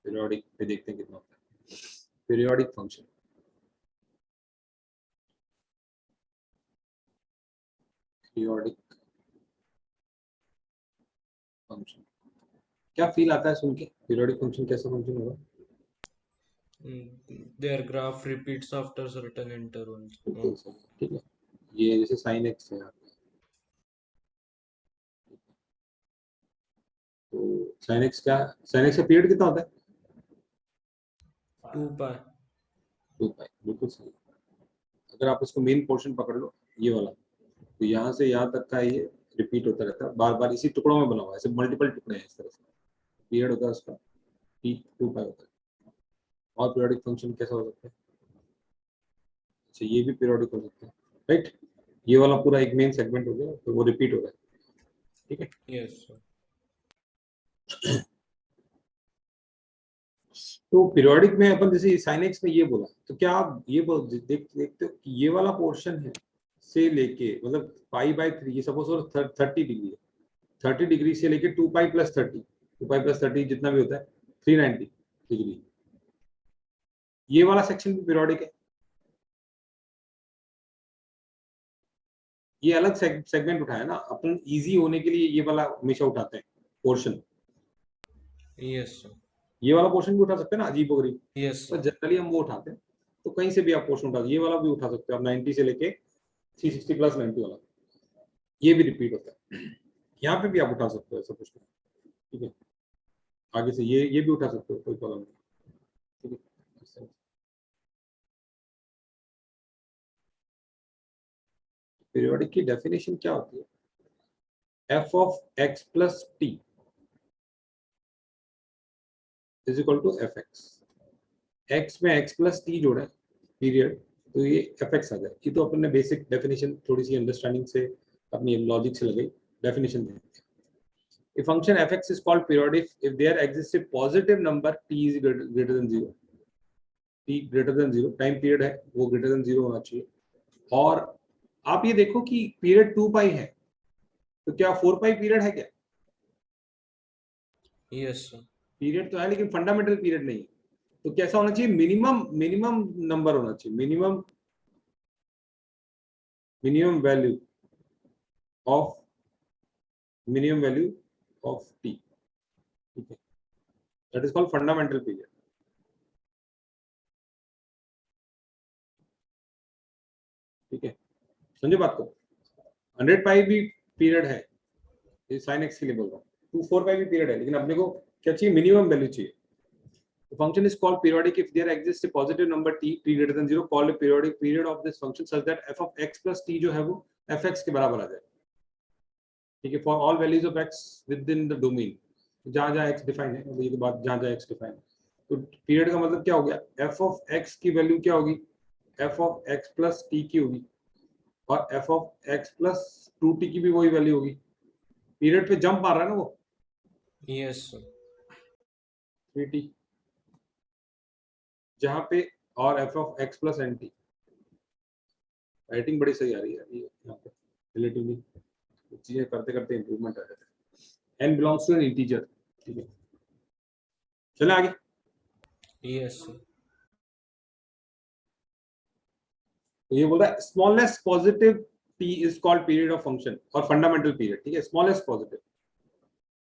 Periodic पे देखते हैं कितना होता है पीरियोडिक फंक्शन। पीरियोडिक फंक्शन क्या फील आता है सुन के? पीरियोडिक फंक्शन कैसा फंक्शन होगा? Their graph repeats after certain intervals. बिल्कुल सही, ठीक है। ये जैसे साइन एक्स है यहाँ पे, तो साइन एक्स का पीरियड कितना होता है? 2 pi. 2 पाई, बिल्कुल सही। अगर आप इसको मेन पोर्शन पकड़ लो, ये वाला, तो यहाँ से यहाँ तक का ये रिपीट होता रहता है बार बार, इसी टुकड़ों में बना हुआ है, ऐसे मल्टीपल टुकड़े हैं इस तरह से। पीरियड होता है उसका टी 2 पाई होता है। और पीरियोडिक फंक्शन कैसा हो सकता है? अच्छा, ये भी पीरियोडिक हो सकता है, राइट। ये वाला पूरा एक मेन सेगमेंट हो गया, तो वो रिपीट हो रहा है, ठीक है। Yes, sir. तो पीरियोडिक में अपन जैसे साइन एक्स में ये बोला, तो क्या आप ये देखते हो कि ये वाला पोर्शन है से लेके, मतलब पाई/3, ये सपोज 30 डिग्री है, 30 डिग्री से लेके 2 पाई+30 जितना भी होता है 390 डिग्री, ये वाला सेक्शन भी पीरियोडिक है। ये अलग सेगमेंट उठाया ना अपन, इजी होने के लिए ये वाला हमेशा उठाते हैं पोर्शन। Yes, sir. ये वाला पोर्शन भी उठा सकते हैं ना, अजीबोगरीब, Yes, पर sir. जनरली हम वो उठाते हैं। तो कहीं से भी आप पोर्शन उठा, ये वाला भी उठा सकते हो आप, 90 से लेके 360+90 वाला, ये भी रिपीट होता है। यहाँ पे भी आप उठा सकते हो ऐसा कुछ नहीं, ठीक है। आगे से ये भी उठा सकते हो, कोई प्रॉब्लम नहीं, ठीक है। पीरियोडिक की डेफिनेशन क्या होती है? f of x plus t is equal to f x. X में x प्लस टी जोड़ा है पीरियड, तो ये एफ एक्स आ जाए। ये तो अपन ने बेसिक डेफिनेशन थोड़ी सी अंडरस्टैंडिंग से अपनी लॉजिक से लगाई, definition they. A function f(x) is called periodic if there exists a positive number t is greater than 0, t greater than 0, time period है वो greater than 0 होना चाहिए। और आप ये देखो कि पीरियड 2 पाई है, तो क्या 4 पाई पीरियड है क्या? Yes, sir. पीरियड तो है लेकिन फंडामेंटल पीरियड नहीं है। तो कैसा होना चाहिए? मिनिमम नंबर होना चाहिए, मिनिमम वैल्यू ऑफ टी, ठीक है। That is called fundamental period, ठीक है। समझे बात को? 100 पाई भी पीरियड है, ये साइन एक्स के लिए बोल रहा हूँ। 4 पाई भी पीरियड है, लेकिन अपने को क्या चाहिए? मिनिमम वैल्यू चाहिए। The function is called periodic if there exists a positive number t greater than 0 called a periodic period of this function such that f of x plus t जो है वो fx के बराबर आ जाए, ठीक है। For all values of x with in the domain, जहां जहां x डिफाइन है, ये तो बात जहां जहां x डिफाइन है। तो पीरियड का मतलब क्या हो गया? f of x की वैल्यू क्या होगी? f of x plus t की होगी, और f of x plus 2t की भी वही वैल्यू होगी। पीरियड पे जंप मार रहा है ना वो, Yes, sir. 3t, जहां पे, और f of x plus nt। Writing बड़ी सही आ रही है अभी यहाँ पे, रिलेटिवली चीजें करते करते इंप्रूवमेंट आ जाता है। n belongs to an integer, ठीक है। चले आगे। Yes, sir. तो ये बोल रहा है smallest positive t is called period of function और फंडामेंटल पीरियड, ठीक है। स्मॉलेस्ट पॉजिटिव,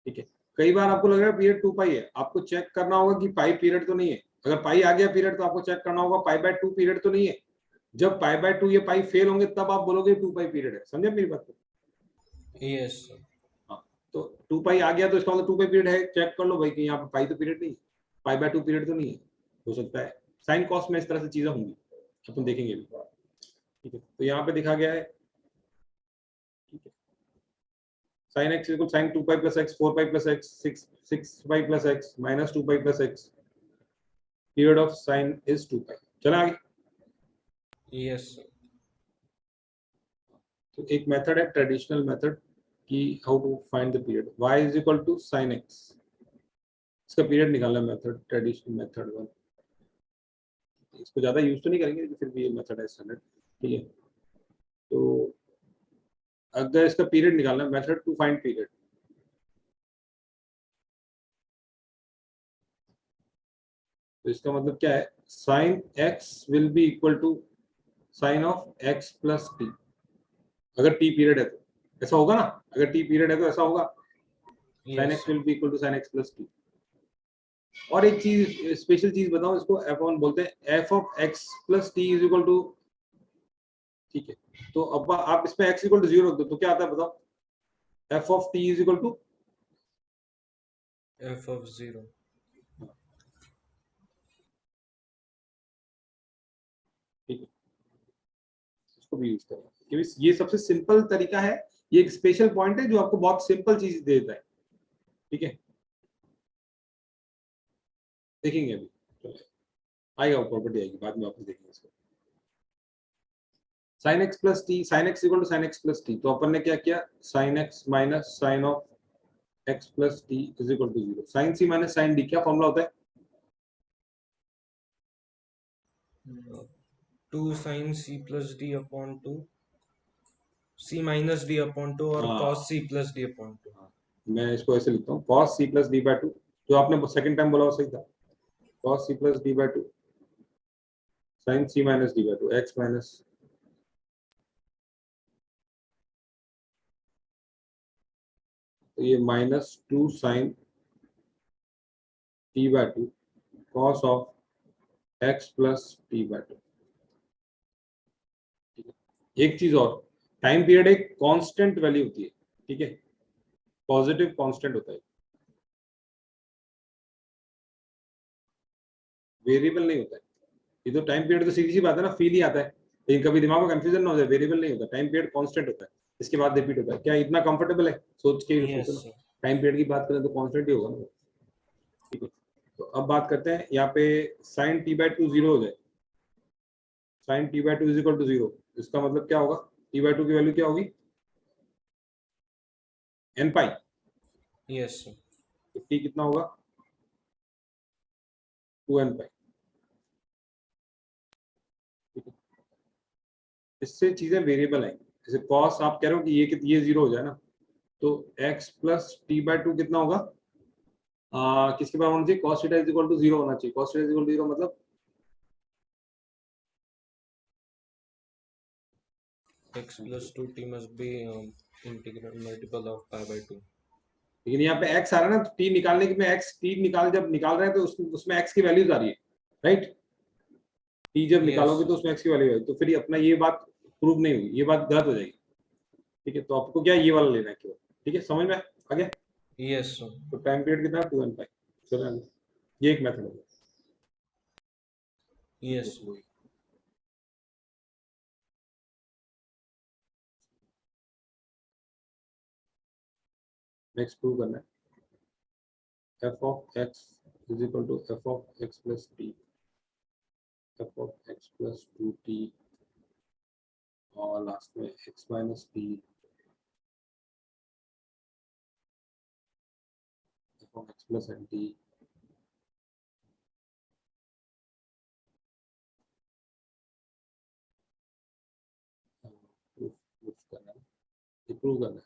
ठीक है। कई बार आपको लग रहा है पीरियड 2 पाई है, आपको चेक करना होगा कि पाई पीरियड तो नहीं है। अगर पाई आ गया पीरियड, तो आपको चेक करना होगा पाई/2 पीरियड तो नहीं है। जब पाई/2 ये पाई फेल होंगे, तब आप बोलोगे 2 पाई पीरियड है। समझे मेरी बात को? Yes, sir. हाँ, तो 2 पाई आ गया तो इसका मतलब 2 पाई पीरियड है, चेक कर लो भाई कि यहाँ पे पाई तो पीरियड नहीं है, पाई/2 पीरियड तो नहीं है। हो सकता है साइन कॉस में इस तरह से चीजें होंगी, अपन देखेंगे भी, ठीक है। तो यहाँ पे दिखा गया है, ठीक है। साइन एक्स इक्वल साइन 2 पाई+x, 4 पाई+x, 6 पाई+x -2 पाई+x, period of sine is 2 pi. चला आगे। Yes, sir. तो एक मेथड है ट्रेडिशनल मेथड कि how to find the period, y is equal to sine x, इसका पीरियड निकालना मेथड, ट्रेडिशनल मेथड 1। इसको ज्यादा यूज तो नहीं करेंगे लेकिन फिर भी ये मेथड है स्टैंडर्ड, ठीक है। तो अगर इसका पीरियड निकालना, मेथड टू फाइंड पीरियड, तो इसका मतलब क्या है, sine x will be equal to sine of x plus t, अगर टी पीरियड है तो ऐसा होगा ना, अगर टी पीरियड है तो ऐसा होगा, sine yes x sir. Will be equal to sine x plus t. और एक चीज, स्पेशल चीज बताओ, इसको एफ वन बोलते हैं, f of x plus t is equal to, ठीक है, तो अब आप इसमें एक्स इक्वल टू जीरो रख दो तो क्या आता है बताओ, f of t is equal to, f of 0 ठीक है, इसको भी यूज करें क्योंकि ये सबसे सिंपल तरीका है, ये एक स्पेशल पॉइंट है जो आपको बहुत सिंपल चीज दे देता है, ठीक है, देखेंगे अभी, चलो आएगा, प्रॉपर्टी आएगी बाद में, वापस देखेंगे इसको। Sine x plus t, sine x equal to sine x plus t, तो अपन ने क्या किया, sine x minus sine of x plus t is equal to zero, sine c minus sine d, क्या फॉर्मूला होता है, 2 sin c plus d upon 2 c minus d upon 2 और हाँ, cos c plus d upon 2। मैं इसको ऐसे लिखता हूँ, cos c plus d by to, जो आपने सेकंड टाइम बोला वो सही था, cos c plus d by two sine c minus d by two, x minus, तो ये minus two sine t by two cos of x plus t by two. एक चीज और, टाइम पीरियड एक कांस्टेंट वैल्यू होती है, ठीक है, पॉजिटिव कांस्टेंट होता है, वेरिएबल नहीं होता है। ये तो टाइम पीरियड तो सीधी सी बात है ना, फील ही आता है, लेकिन कभी दिमाग में कंफ्यूजन ना हो जाए, वेरिएबल नहीं होता, टाइम पीरियड कांस्टेंट होता है, इसके बाद रिपीट होता है, क्या इतना कंफर्टेबल है सोच के, yes सोचो ना, sir. टाइम पीरियड की बात करें तो कांस्टेंट ही होगा ना, ठीक है। तो अब बात करते हैं यहाँ पे, sine t by two zero हो जाए, sine t by two is equal to zero, इसका मतलब क्या होगा, टी बाई टू की वैल्यू क्या होगी, एन पाई, yes sir. तो टी कितना होगा, टू एन पाई, ठीक है। इससे चीजें वेरिएबल है, जैसे कॉस आप कह रहे हो कि ये जीरो हो जाए ना, तो x plus t by two कितना होगा, किसके बराबर होना चाहिए, cos theta is equal to zero होना चाहिए, cos theta is equal to zero मतलब x plus 2t must be integral multiple of pi by 2। लेकिन यहाँ पे x आ रहा है ना, तो t निकालने के में x, t जब निकाल रहे हैं तो उसमें x की वैल्यूज आ रही है, राइट, t जब Yes. निकालोगे तो उसमें x की वैल्यू है, तो फिर अपना ये बात प्रूव नहीं हुई, ये बात गलत हो जाएगी, ठीक है, तो आपको क्या ये वाला लेना है केवल, ठीक है, समझ में आ गया, yes sir. तो टाइम पीरियड कितना, 2n पाई, चलो ये एक मेथड होगा, yes sir. नेक्स्ट प्रूव करना है, f of x is equal to f of x plus t, f of x plus 2t, और लास्ट में x minus t, f of x plus nt, prove करना है।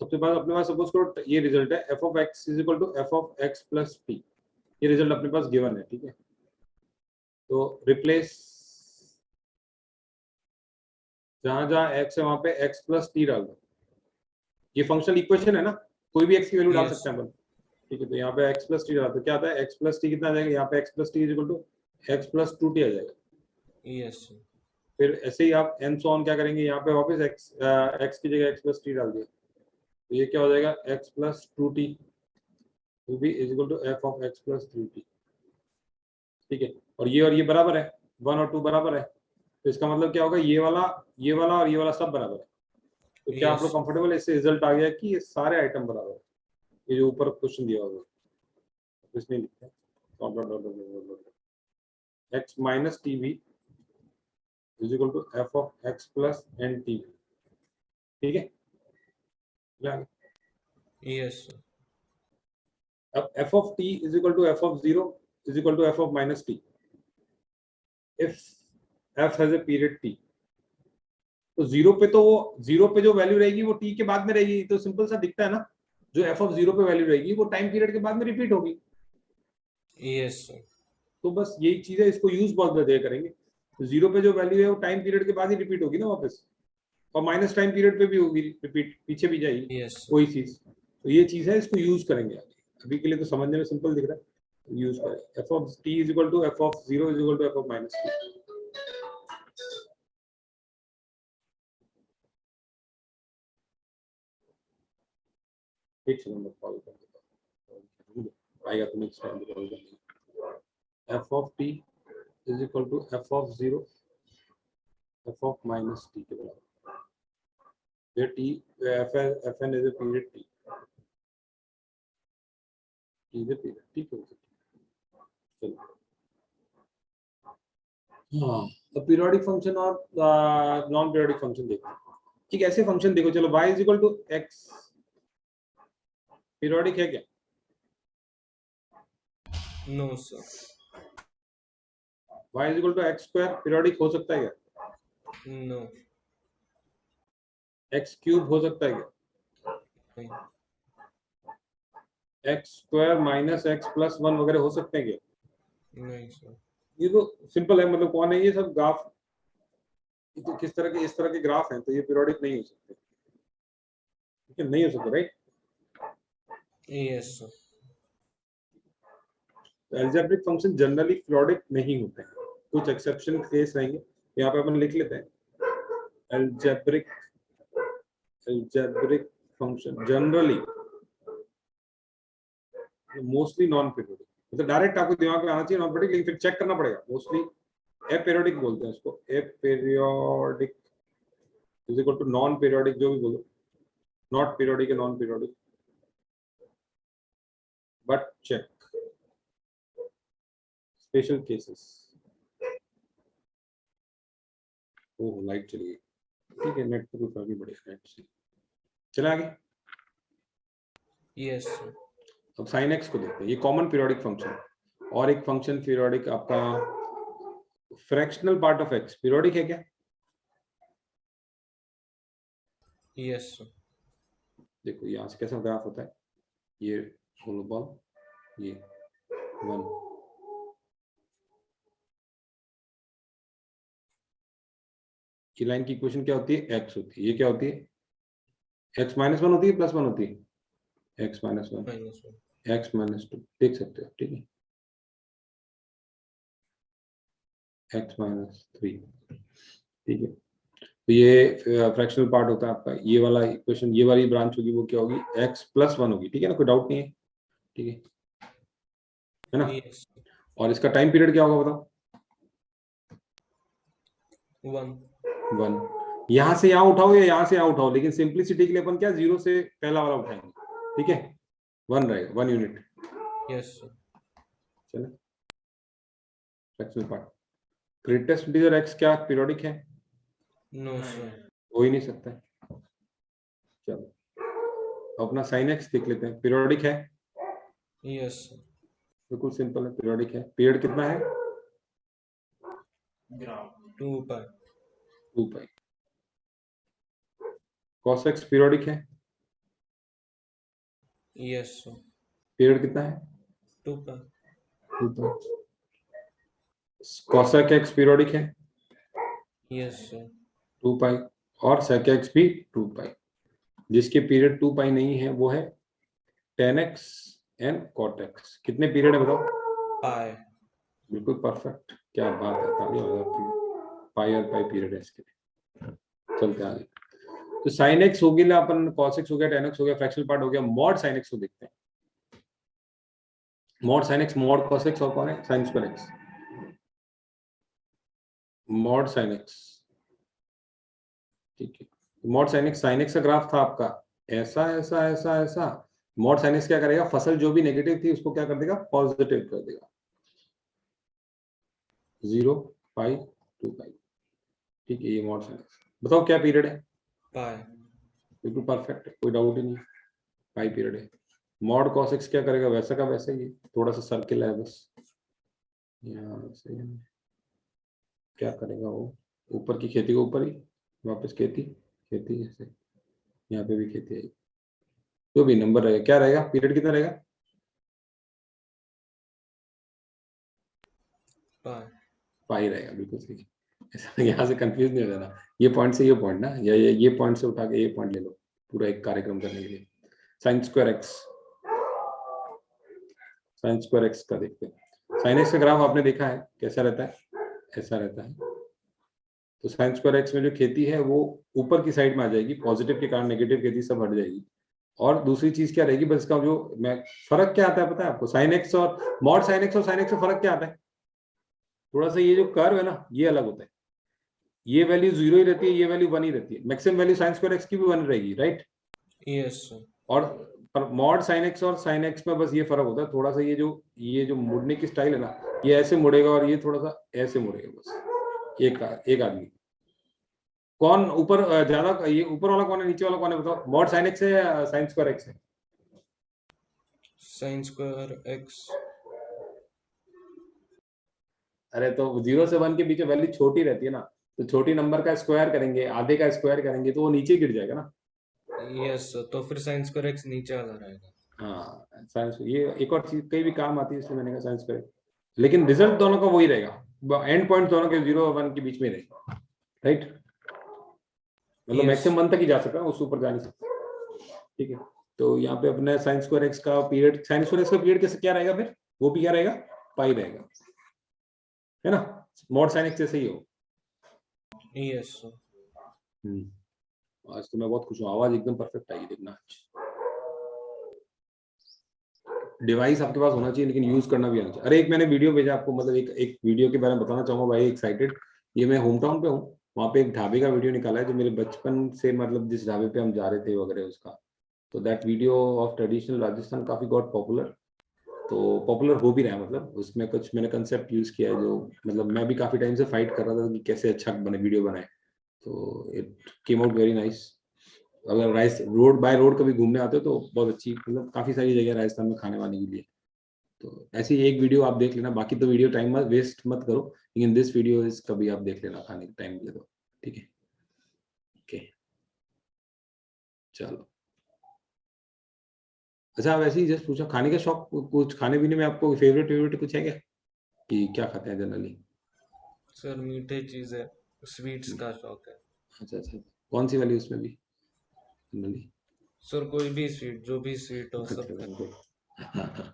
सबसे पहले अपने पास सपोज करो ये रिजल्ट है, f of x is equal to f of x plus t, ये रिजल्ट अपने पास गिवन है, ठीक है, तो रिप्लेस जहां जहां x है वहां पे x प्लस टी डाल दो, ये फंक्शनल इक्वेशन है ना, कोई भी x की वैल्यू डाल Yes. सकते हैं अपन, ठीक है, तो यहाँ पे x प्लस टी डाल दो, क्या आता है, x प्लस टी कितना आ जाएगा, यहाँ पे x plus t is equal to x plus 2t आ जाएगा, yes sir. फिर ऐसे ही आप एंड सो ऑन क्या करेंगे, यहाँ पे वापस x की जगह x प्लस टी डाल दिया, तो ये क्या हो जाएगा, x plus 2t will be is equal to f of x plus 3t, ठीक है, और ये बराबर है, 1 और 2 बराबर है, तो इसका मतलब क्या होगा, ये वाला और ये वाला सब बराबर है, तो क्या आप लोग Yes. कंफर्टेबल है, इससे रिजल्ट आ गया कि ये सारे आइटम बराबर है, ये जो ऊपर क्वेश्चन दिया होगा इसमें लिखते हैं, x minus tv is equal to f of x plus ntv, ठीक है, yes sir. अब f of t is equal to f of 0 is equal to f of minus t, if f has a period t, तो zero पे जो value रहेगी वो t के बाद में रहेगी, तो सिंपल सा दिखता है ना, जो f of 0 पे वैल्यू रहेगी वो टाइम पीरियड के बाद में रिपीट होगी, yes sir. तो बस यही चीज है, इसको यूज बहुत ज्यादा करेंगे। तो जीरो पे जो वैल्यू है वो टाइम पीरियड के बाद ही रिपीट होगी ना वापस, और माइनस टाइम पीरियड पे भी होगी रिपीट, पीछे भी जाएगी यस कोई चीज। तो ये चीज है, इसको यूज करेंगे आगे। अभी के लिए तो समझने में सिंपल दिख रहा है, यूज करें। F of t is equal to f of zero is equal to f of minus t. एक सेकंड में कॉल कर देता हूँ, आएगा तो नेक्स्ट टाइम कॉल करेंगे। F of t is equal to f of zero f of minus t के बराबर। ये t f n is a period, t is a period, ठीक है। चलो हाँ, तो पीरियोडिक फंक्शन और नॉन पीरियोडिक फंक्शन देखो। ठीक है, ऐसे फंक्शन देखो, चलो y is equal to x periodic है क्या? No sir y is equal to x square periodic हो सकता है क्या? नो x क्यूब हो सकता है क्या? नहीं x square minus x plus one वगैरह हो सकते हैं क्या? नहीं सर ये तो सिंपल है, मतलब कौन है ये सब ग्राफ, तो किस तरह के इस तरह के ग्राफ हैं, तो ये पीरियोडिक नहीं हो सकते, ठीक है, नहीं हो सकते, राइट। यस सर तो एल्जेब्रिक फंक्शन जनरली पीरियोडिक नहीं होते हैं, कुछ एक्सेप्शन केस रहेंगे, यहाँ पे अपन लिख लेते हैं। Algebraic function generally mostly non periodic, मतलब डायरेक्ट आपको दिमाग में आना चाहिए नॉन पीरियोडिक, लेकिन फिर चेक करना पड़ेगा। मोस्टली एपीरियोडिक बोलते हैं उसको, aperiodic is equal to non periodic, जो भी बोलो, नॉट पीरियोडिक है non periodic, but check special cases. ओह लाइट चली गई, ठीक है, नेट तो कोई फर्क नहीं पड़ेगा, नेट से चला आगे। यस सर अब साइन एक्स को देखते हैं, ये कॉमन पीरियोडिक फंक्शन। और एक फंक्शन पीरियोडिक आपका fractional part of x periodic है क्या? यस सर देखो यहाँ से कैसा ग्राफ होता है, ये सोलो बॉल, ये वन, ये लाइन की इक्वेशन क्या होती है? एक्स होती है, ये क्या होती है? एक्स माइनस वन होती है, प्लस वन होती है? X minus one, minus one x minus two, देख सकते हो, ठीक है, एक्स माइनस थ्री, ठीक है। तो ये फ्रैक्शनल पार्ट होता है आपका, ये वाला इक्वेशन, ये वाली ब्रांच होगी वो क्या होगी? एक्स प्लस वन होगी, ठीक है ना, कोई डाउट नहीं है, ठीक है ना। यस और इसका टाइम पीरियड क्या होगा बताओ? One one. यहां से यहाँ उठाओ या यहाँ से यहाँ उठाओ, लेकिन सिंप्लिसिटी के लिए अपन क्या जीरो से पहला वाला उठाएंगे, ठीक है, वन रहेगा, वन यूनिट। यस सर चलो fractional part, greatest integer x क्या पीरियोडिक है? नो सर हो ही नहीं सकता है। चलो अपना साइन एक्स देख लेते हैं, पीरियोडिक है? यस सर बिल्कुल सिंपल है, पीरियोडिक है। पीरियड कितना है? 2 पाई 2 पाई। cos x पीरियोडिक है? यस सर पीरियड कितना है? 2 पाई 2 पाई। cosec x पीरियोडिक है? यस सर 2 पाई। और sec x भी 2 पाई। जिसके पीरियड 2 पाई नहीं है वो है tan x and cot x। कितने पीरियड है बताओ? पाई बिल्कुल परफेक्ट, क्या बात है, तालियां हो जाती है। पाई और पाई पीरियड है इसके लिए। चलते आगे। तो sin x हो गया अपन, cos x हो गया, tan x हो गया, फ्रैक्शनल पार्ट हो गया। मॉड sin x को देखते हैं। Mod sin x, mod cos x और कौन है? sin square x। Mod sin x, ठीक है। मॉड sin x का ग्राफ था आपका ऐसा ऐसा ऐसा ऐसा। मॉड sin x क्या करेगा? फसल जो भी नेगेटिव थी उसको क्या कर देगा? पॉजिटिव कर देगा। 0 पाई 2 पाई, ठीक है, ये मॉड sin x। बताओ क्या पीरियड है? पाई बिल्कुल परफेक्ट है, कोई डाउट ही नहीं, पाई पीरियड है। मॉड cos x क्या करेगा? वैसा का वैसा ही, थोड़ा सा सर्किल है बस, यहाँ से क्या करेगा वो, ऊपर की खेती को ऊपर ही, वापस खेती खेती, जैसे यहाँ पे भी खेती है। जो भी नंबर रहेगा, क्या रहेगा? पीरियड कितना रहेगा? पाई रहेगा, बिल्कुल सही। ऐसा यहाँ से कंफ्यूज नहीं हो जाना, ये पॉइंट से ये पॉइंट ना, या ये पॉइंट से उठा के ये पॉइंट ले लो पूरा एक कार्यक्रम करने के लिए। Sign square x, sign square x का देखते हैं। साइन एक्स का ग्राफ आपने देखा है कैसा रहता है, ऐसा रहता है। तो साइन स्क्वायर एक्स में जो खेती है वो ऊपर की साइड में आ जाएगी, पॉजिटिव के कारण नेगेटिव खेती सब हट जाएगी। और दूसरी चीज क्या रहेगी, बस इसका जो मैं फर्क क्या आता है पता है आपको, साइन एक्स और मॉड साइन एक्स और साइन एक्स में फर्क क्या आता है, थोड़ा सा ये जो कर्व है ना ये अलग होता है, ये वैल्यू 0 ही रहती है, ये वैल्यू 1 ही रहती है। Maximum value sign square x की भी 1 रहेगी, राइट? Yes sir. और पर मॉड साइन एक्स और साइन एक्स में बस ये फर्क होता है थोड़ा सा, ये जो मुड़ने की स्टाइल है ना, ये ऐसे मुड़ेगा और ये थोड़ा सा ऐसे मुड़ेगा, बस एक आदमी। कौन ऊपर ज्यादा, ये ऊपर वाला कौन है नीचे वाला कौन है बताओ, मॉड साइन एक्स है या साइन स्क्वायर एक्स है? Sign square x. अरे तो 0 से 1 के बीच में वैल्यू छोटी रहती है ना, तो छोटी नंबर का स्क्वायर करेंगे, आधे का स्क्वायर करेंगे तो वो नीचे गिर जाएगा ना। यस सर, तो फिर साइन स्क्वायर एक्स नीचे आ रहेगा। हाँ साइंस, ये एक और चीज कई भी काम आती है इसलिए मैंने कहा साइंस करे, लेकिन रिजल्ट दोनों का वही रहेगा, एंड पॉइंट दोनों के 0 और 1 के बीच में रहेगा, राइट? मतलब Yes. मैक्सिमम 1 तक ही जा सकता है, उससे ऊपर जा नहीं सकता, ठीक है? तो यहाँ पे अपने साइन स्क्वायर एक्स का पीरियड, साइन स्क्वायर एक्स का पीरियड कैसे क्या रहेगा फिर, वो भी क्या रहेगा, पाई रहेगा, है ना? मॉड साइन एक्स जैसे ही हो। Yes sir. आज तो मैं बहुत खुश हूँ, आवाज एकदम परफेक्ट आई, देखना आज। डिवाइस आपके पास होना चाहिए लेकिन यूज करना भी आना चाहिए। अरे एक मैंने वीडियो भेजा आपको, मतलब एक वीडियो के बारे में बताना चाहूंगा भाई, एक्साइटेड। ये मैं होम टाउन पे हूँ, वहाँ पे एक ढाबे का वीडियो निकाला है जो मेरे बचपन से, मतलब जिस ढाबे पे हम जा रहे थे वगैरह उसका। तो that video of traditional Rajasthan काफी गॉट पॉपुलर, तो पॉपुलर हो भी रहा है, मतलब उसमें कुछ मैंने कंसेप्ट यूज किया है जो, मतलब मैं भी काफी टाइम से फाइट कर रहा था कि कैसे अच्छा बने वीडियो बनाए, तो it came out very nice. अगर राइस रोड बाय रोड कभी घूमने आते हो तो बहुत अच्छी, मतलब काफी सारी जगह राजस्थान में खाने वाने के लिए। तो ऐसी एक वीडियो आप देख लेना, बाकी तो वीडियो टाइम वेस्ट मत करो, लेकिन दिस वीडियो इज कभी आप देख लेना खाने के टाइम ले दो, ठीक है? ओके चलो। अच्छा वैसे ही जस्ट पूछा, खाने का शौक कुछ, खाने पीने में आपको फेवरेट कुछ है क्या, कि क्या खाते हैं जनरली? सर मीठे चीज है, स्वीट्स का शौक है। अच्छा अच्छा, कौन सी वाली उसमें भी जनरली? सर कोई भी स्वीट, जो भी स्वीट हो अच्छा सब वेरी खाते गुड।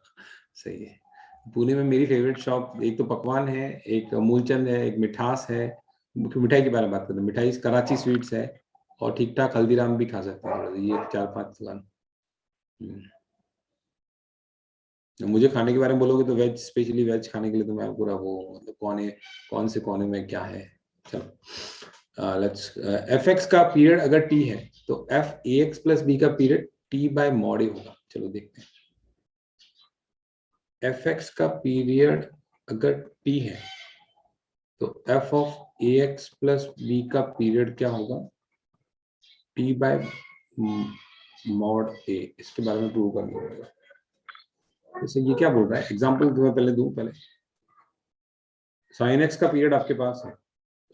सही है। पुणे में मेरी फेवरेट शॉप एक तो पकवान है, एक मूलचंद है, एक मिठास है। मिठाई के बारे में बात करते हैं, मिठाई कराची स्वीट्स है, और ठीक ठाक हल्दीराम भी खा सकते हैं थोड़ा सा, ये 4-5 दुकान। मुझे खाने के बारे में बोलोगे तो वेज, स्पेशली वेज खाने के लिए तो मैं पूरा वो, मतलब कौन से कोने में क्या है। चलो लेट्स, एफ एक्स का पीरियड अगर टी है तो f a x plus b का period t by mod a होगा। चलो देखते हैं, एफ एक्स का पीरियड अगर टी है तो f of a x plus b का पीरियड क्या होगा, टी बाय मॉड ए। इसके बारे में प्रूव करना पड़ेगा। जैसे ये क्या बोल रहा है, एग्जाम्पल तुम्हें पहले दूं, पहले साइन एक्स का पीरियड आपके पास है,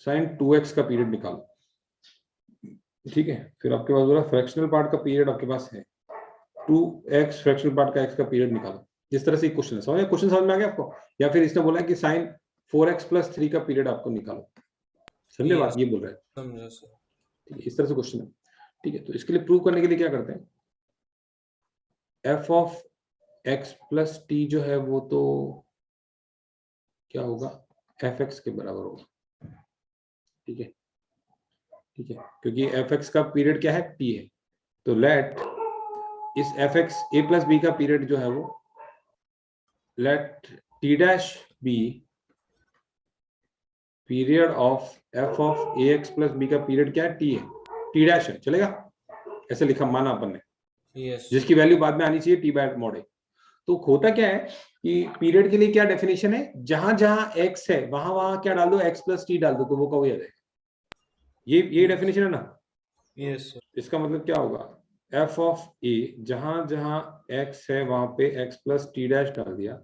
साइन 2x का पीरियड निकालो, ठीक है? फिर आपके पास बोला फ्रैक्शनल पार्ट का पीरियड आपके पास है 2x, फ्रैक्शनल पार्ट का x का पीरियड निकालो। जिस तरह से क्वेश्चन है, क्वेश्चन समझ में आ गया आपको? या फिर इसने बोला है कि साइन 4x+3 का पीरियड आपको निकालो, समझे हैं। बात, यस, ये बोल रहा है, समझा सर। ठीक है? इस तरह से क्वेश्चन है, ठीक है? तो इसके लिए प्रूव करने के लिए क्या करते हैं, f of x plus T जो है वो तो क्या होगा, एफ एक्स के बराबर होगा, ठीक है? ठीक है, क्योंकि एफ एक्स का पीरियड क्या है, टी है, तो लेट इस f x a plus b का पीरियड जो है वो, let t dash be period of f of a x plus b का पीरियड क्या है, टी है, टी डैश है, चलेगा? ऐसे लिखा माना अपन ने, यस जिसकी वैल्यू बाद में आनी चाहिए टी बाय मॉड ए। तो होता क्या है कि पीरियड के लिए क्या डेफिनेशन है, जहां जहां एक्स है वहां वहां क्या डाल दो, एक्स प्लस टी डाल दो, तो वो का वही आ जाएगा। ये डेफिनेशन है ना? Yes sir. इसका मतलब क्या होगा, एफ ऑफ ए जहां जहां एक्स है वहां पे एक्स प्लस टी डैश डाल दिया,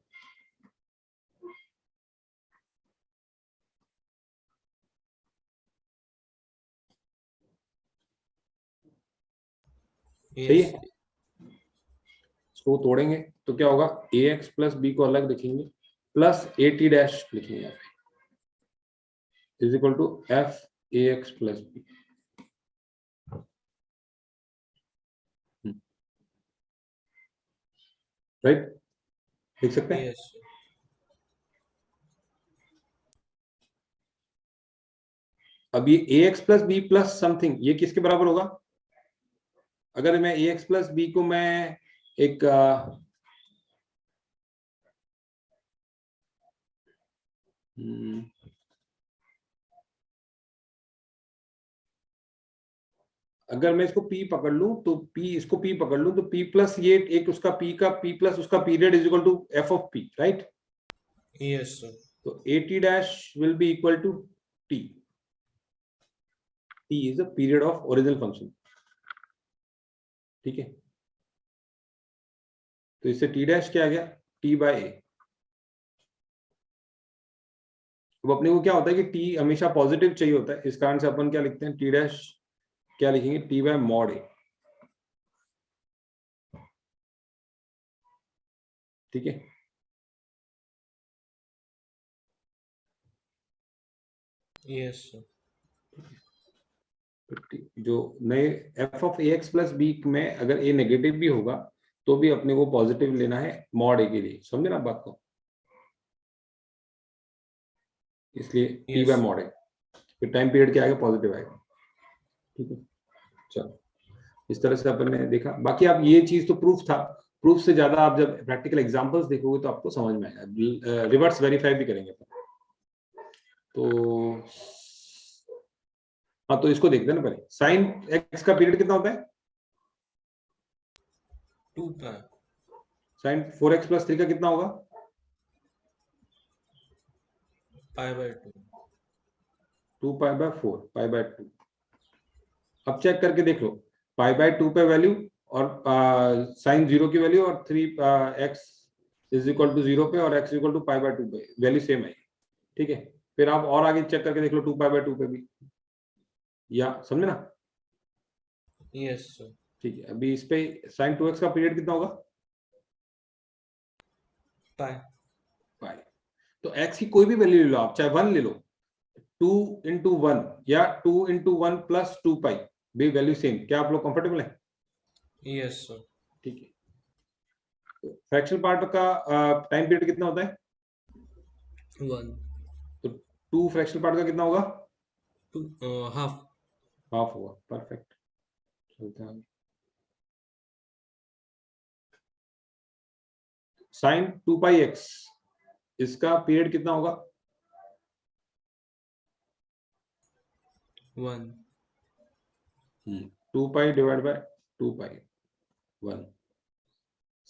सही यस है? इसको तोड़ेंगे तो क्या होगा, ए एक्स प्लस बी को अलग लिखेंगे, प्लस ए टी डैश लिखेंगे यहाँ पे, is equal to f a x plus b. Right, लिख सकते हैं। yes sir. अब ये a x plus b plus something ये किसके बराबर होगा? अगर मैं ए एक्स प्लस बी को मैं एक अगर मैं इसको P पकड़ लूं तो P इसको P पकड़ लूं तो P प्लस ये एक उसका P का P प्लस उसका period is equal to f of P, right? yes sir. तो AT dash will be equal to T। T is the period of original function, ठीक है? तो इससे T डैश क्या आ गया? T by A। अब अपने को क्या होता है कि T हमेशा पॉजिटिव चाहिए होता है, इस कारण से अपन क्या लिखते हैं? T डैश क्या लिखेंगे? T बाय मॉड A, ठीक है? yes sir. जो नए f of a x plus b में अगर ए नेगेटिव भी होगा तो भी अपने को पॉजिटिव लेना है मॉड ए के लिए, समझे ना बात को? इसलिए T Yes bye sir. Mod a, फिर टाइम पीरियड क्या आएगा? पॉजिटिव आएगा, ठीक है? चलो, इस तरह से अपन ने देखा। बाकी आप ये चीज तो प्रूफ था, प्रूफ से ज्यादा आप जब प्रैक्टिकल एग्जांपल्स देखोगे तो आपको समझ में आएगा। रिवर्स वेरीफाई भी करेंगे अपन। तो हाँ, तो इसको देखते हैं ना पहले। साइन एक्स का पीरियड कितना होता है? 2 pi साइन 4x प्लस 3 का कितना होगा? pi by 2 2 pi bye 4 pi by 2। अब चेक करके देख लो, पाई बाय 2 पे वैल्यू और साइन 0 की वैल्यू और 3 एक्स इज इक्वल टू 0 पे और x equal to pi by 2 पे वैल्यू सेम है, ठीक है? फिर आप और आगे चेक करके देख लो 2 पाई बाय 2 पे भी, या समझे ना? yes sir. ठीक है, अभी इस पे साइन 2x का पीरियड कितना होगा? pi पाई। तो x की कोई भी वैल्यू ले लो आप, चाहे 1 ले लो, 2 इंटू 1 या 2 इंटू 1 प्लस 2 पाई भी वैल्यू सेम। क्या आप लोग कंफर्टेबल है? yes sir. ठीक है। तो फ्रैक्शनल पार्ट का टाइम पीरियड कितना होता है? 1 तो 2 फ्रैक्शनल पार्ट का कितना होगा? 2 half हाफ होगा, परफेक्ट। चलते हैं। साइन 2 पाई एक्स इसका पीरियड कितना होगा? 1 2 pi divide by 2 pi 1।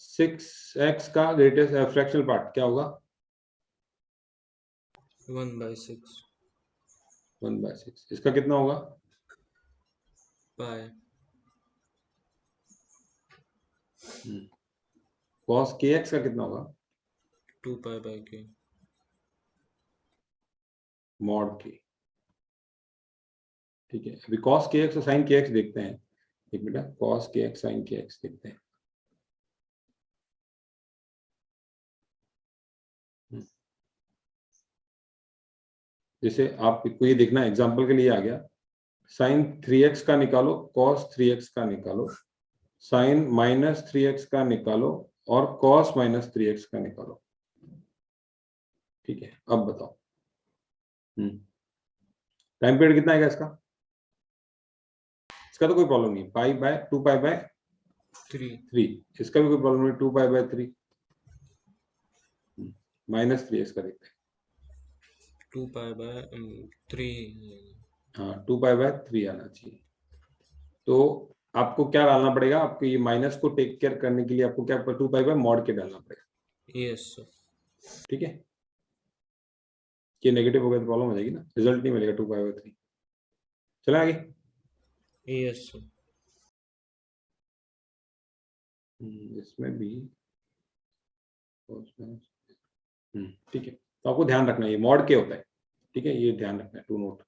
6x का ग्रेटेस्ट फ्रैक्शनल पार्ट क्या होगा? 1 by 6 1 बाय 6। इसका कितना होगा? pi cos kx का कितना होगा? 2 pi by k mod k, ठीक है? अभी cos kx और sin kx देखते हैं। एक minute, cos kx sin kx देखते हैं। जैसे आपको ये देखना एग्जांपल के लिए आ गया, sin 3x का निकालो, cos 3x का निकालो, sin माइनस 3x का निकालो और cos माइनस 3x का निकालो, ठीक है? अब बताओ टाइम पीरियड कितना आएगा इसका? इसका तो कोई प्रॉब्लम नहीं, पाई बाय 2 पाई बाय 3। इसका भी कोई प्रॉब्लम नहीं, 2 पाई बाय 3 माइनस 3 इसका देखते हैं। 2 pi by 3 हाँ, 2 पाई बाय 3 आना चाहिए। तो आपको क्या डालना पड़ेगा? आपको ये माइनस को टेक केयर करने के लिए आपको क्या 2 पाई बाय मॉड के डालना पड़ेगा, yes sir. ठीक है? ये नेगेटिव हो गया तो प्रॉब्लम हो जाएगी ना, रिजल्ट नहीं मिलेगा 2 पाई बाय 3। चले आगे। yes sir. इसमें भी ठीक है। तो आपको ध्यान रखना है ये मॉड के होता है, ठीक है? ये ध्यान रखना है, टू नोट,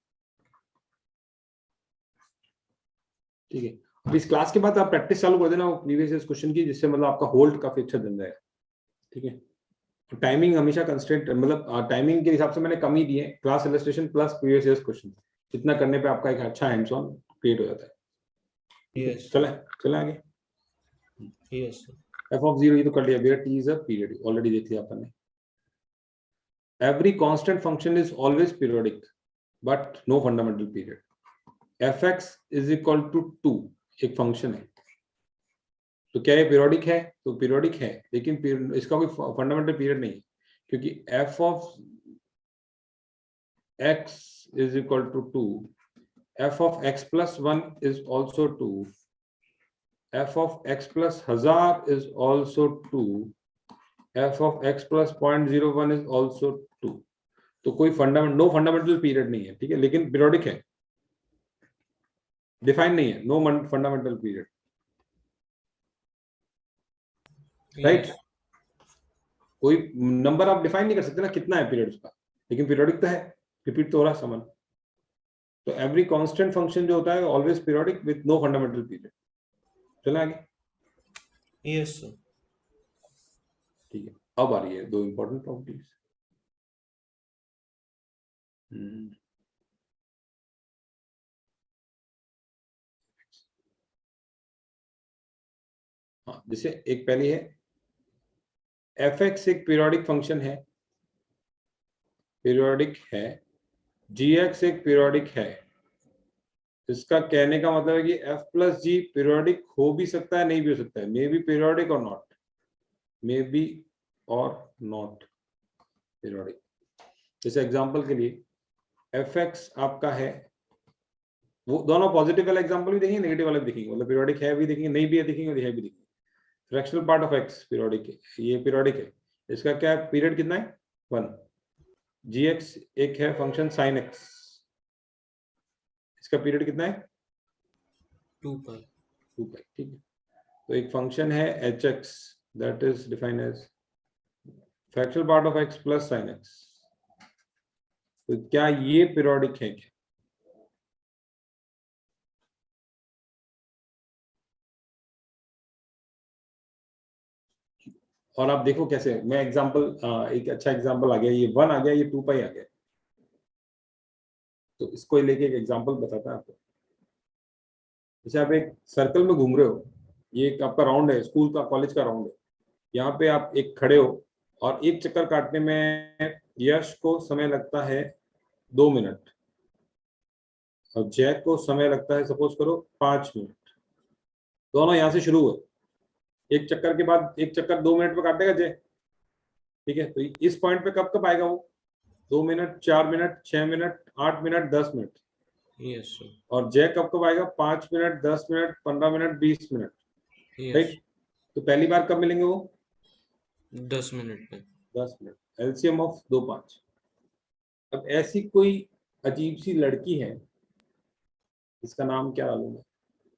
ठीक है? अब इस क्लास के बाद आप प्रैक्टिस चालू कर देना प्रीवियस क्वेश्चन की, जिससे मतलब आपका होल्ड काफी अच्छा बन जाएगा, ठीक है? टाइमिंग हमेशा कंस्ट्रेंट, मतलब टाइमिंग के हिसाब से मैंने कम ही दिए, class illustration plus previous year question, इतना करने पे आपका एक अच्छा हैंड्स ऑन क्रिएट हो जाता है। ठीक है, Yes. चले आगे। Yes. एफ ऑफ 0 ये तो कर लिया, where t is a period, already देख लिया अपन ने। Every constant function is always periodic but no fundamental period. F x is equal to 2 एक फंक्शन है, तो क्या ये पीरियोडिक है? तो पीरियोडिक है, लेकिन इसका कोई फंडामेंटल पीरियड नहीं है, क्योंकि F of x is equal to 2, f of x plus 1 is also 2, f of x plus 1000 is also 2, f of x plus 0.01 is also 2। तो कोई नो फंडामेंटल पीरियड नहीं है, ठीक है, लेकिन पीरियोडिक है, डिफाइन नहीं है, नो फंडामेंटल पीरियड, राइट। कोई नंबर आप डिफाइन नहीं कर सकते ना कितना है पीरियड उसका, लेकिन पीरियोडिक तो है, रिपीट तो हो रहा है समान। तो एवरी कांस्टेंट फंक्शन जो होता है always periodic with no fundamental period. चले आगे। Yes, sir. ठीक है, अब आ रही है दो इंपॉर्टेंट प्रॉपर्टीज। हाँ, जैसे एक पहली है, एफ एक्स एक पीरियोडिक फंक्शन है, पीरियोडिक है, जी एक्स एक पीरियोडिक है। इसका कहने का मतलब है कि एफ प्लस जी पीरियोडिक हो भी सकता है, नहीं भी हो सकता है, मे बी पीरियोडिक और नॉट, मे बी और नॉट पीरियोडिक। जैसे एग्जांपल के लिए एफ एक्स आपका है, वो दोनों पॉजिटिव वाला एग्जांपल भी देखेंगे, नेगेटिव वाला भी देखेंगे, मतलब पीरियोडिक है भी देखेंगे, नहीं भी है देखेंगे, और है भी देखेंगे। Fractional part of x periodic है, ये पीरियोडिक है, इसका क्या है पीरियड कितना है 1। जी एक्स एक है फंक्शन साइन एक्स, इसका पीरियड कितना है 2 pi. 2 पाई, ठीक है। तो एक फंक्शन है h x that is defined as fractional part of x plus sine x, तो क्या ये पीरियोडिक है क्या? और आप देखो कैसे, मैं एग्जांपल, एक अच्छा एग्जांपल आ गया, ये 1 आ गया, ये 2 पाई आ गया, तो इसको लेके एक एग्जांपल बताता है आपको। जैसे आप एक सर्कल में घूम रहे हो, ये एक आपका राउंड है, स्कूल का कॉलेज का राउंड है, यहाँ पे आप एक खड़े हो और एक चक्कर काटने में यश को समय लगता है 2 मिनट और जय को समय लगता है सपोज करो 5 मिनट। दोनों यहाँ से शुरू हुए, एक चक्कर के बाद एक चक्कर 2 मिनट पे काटेगा जय, ठीक है, तो इस पॉइंट पे कब कब आएगा वो 2 minute, 4 minute, 6 minute, 8 minute, 10 minute. Yes, sir. और जय कब कब आएगा 5 minute, 10 minute, 15 minute, 20 minute, Yes. Right. तो पहली बार कब मिलेंगे वो 10 मिनट में. 10 मिनट, एलसीएम ऑफ 2 5। अब ऐसी कोई अजीब सी लड़की है, इसका नाम क्या डालूं मैं,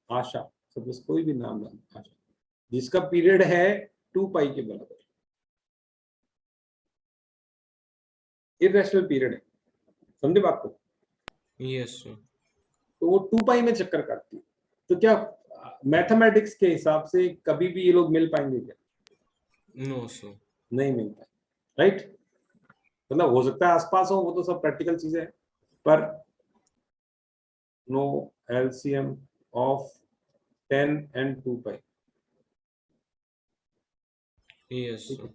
आशा, सपोज कोई भी नाम डालूं आशा, जिसका पीरियड है 2 पाई के बराबर, इरेशनल पीरियड है, समझे बात को। Yes, sir. तो वो 2 पाई में चक्कर काटती है, तो क्या मैथमेटिक्स के हिसाब से कभी भी ये लोग मिल पाएंगे क्या? No, sir. नहीं मिल पाए, राइट। मतलब हो सकता है आसपास हो, वो तो सब प्रैक्टिकल चीजें हैं, पर no LCM of 10 and 2 pi, Yes, ठीक sir. है,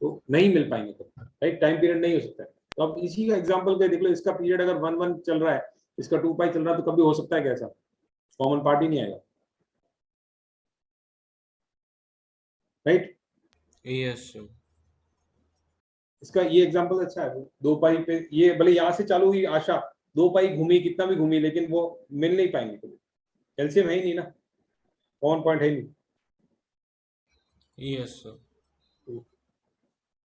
तो नहीं मिल पाएंगे तो, राइट, टाइम पीरियड नहीं हो सकता है। तो अब इसी का एग्जांपल पे देख लो, इसका पीरियड अगर 1 1 चल रहा है, इसका 2 पाई चल रहा है, तो कभी हो सकता है कैसा कॉमन पार्ट ही नहीं आएगा, राइट। Yes, sir. इसका ये एग्जांपल अच्छा है, 2 पाई पे ये भले यहाँ से चालू हुई आशा, 2 पाई घूमी, कितना भी घूमी, लेकिन वो मिल नहीं पाएंगे कभी, एलसीएम है ही नहीं ना, कॉमन पॉइंट है ही नहीं। Yes, sir.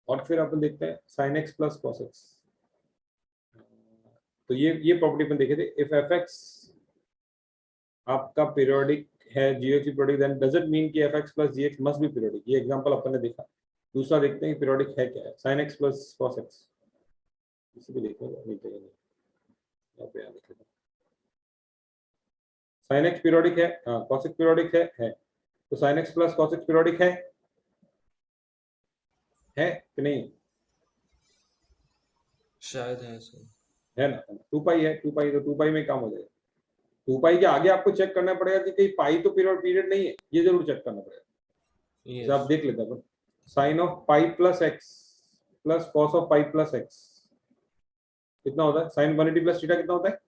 और फिर अपन देखते हैं sin x plus cos x। तो ये प्रॉपर्टी अपन देखे थे, इफ एफ एक्स आपका पीरियोडिक है, g x periodic, then does it mean कि f x plus g x must be periodic. ये एग्जांपल अपन ने देखा। दूसरा देखते हैं पीरियोडिक है क्या है, sin x plus cos x, इसी को देखो, नहीं चाहिए, यहाँ पे याद रखिएगा, sin x पीरियोडिक है, हाँ cos x पीरियोडिक है, तो sin x plus cos x periodic है, है कि नहीं? शायद है सर। है ना? 2 पाई है, 2 पाई तो 2 पाई में काम हो जाएगा। 2 पाई के आगे आपको चेक करना पड़ेगा कि कहीं पाई तो पीरियड नहीं है, ये जरूर चेक करना पड़ेगा। जैसे आप यस देख लेते हैं, sine of pi plus x plus cos of pi plus x कितना होता है? साइन 180 प्लस थीटा कितना होता है?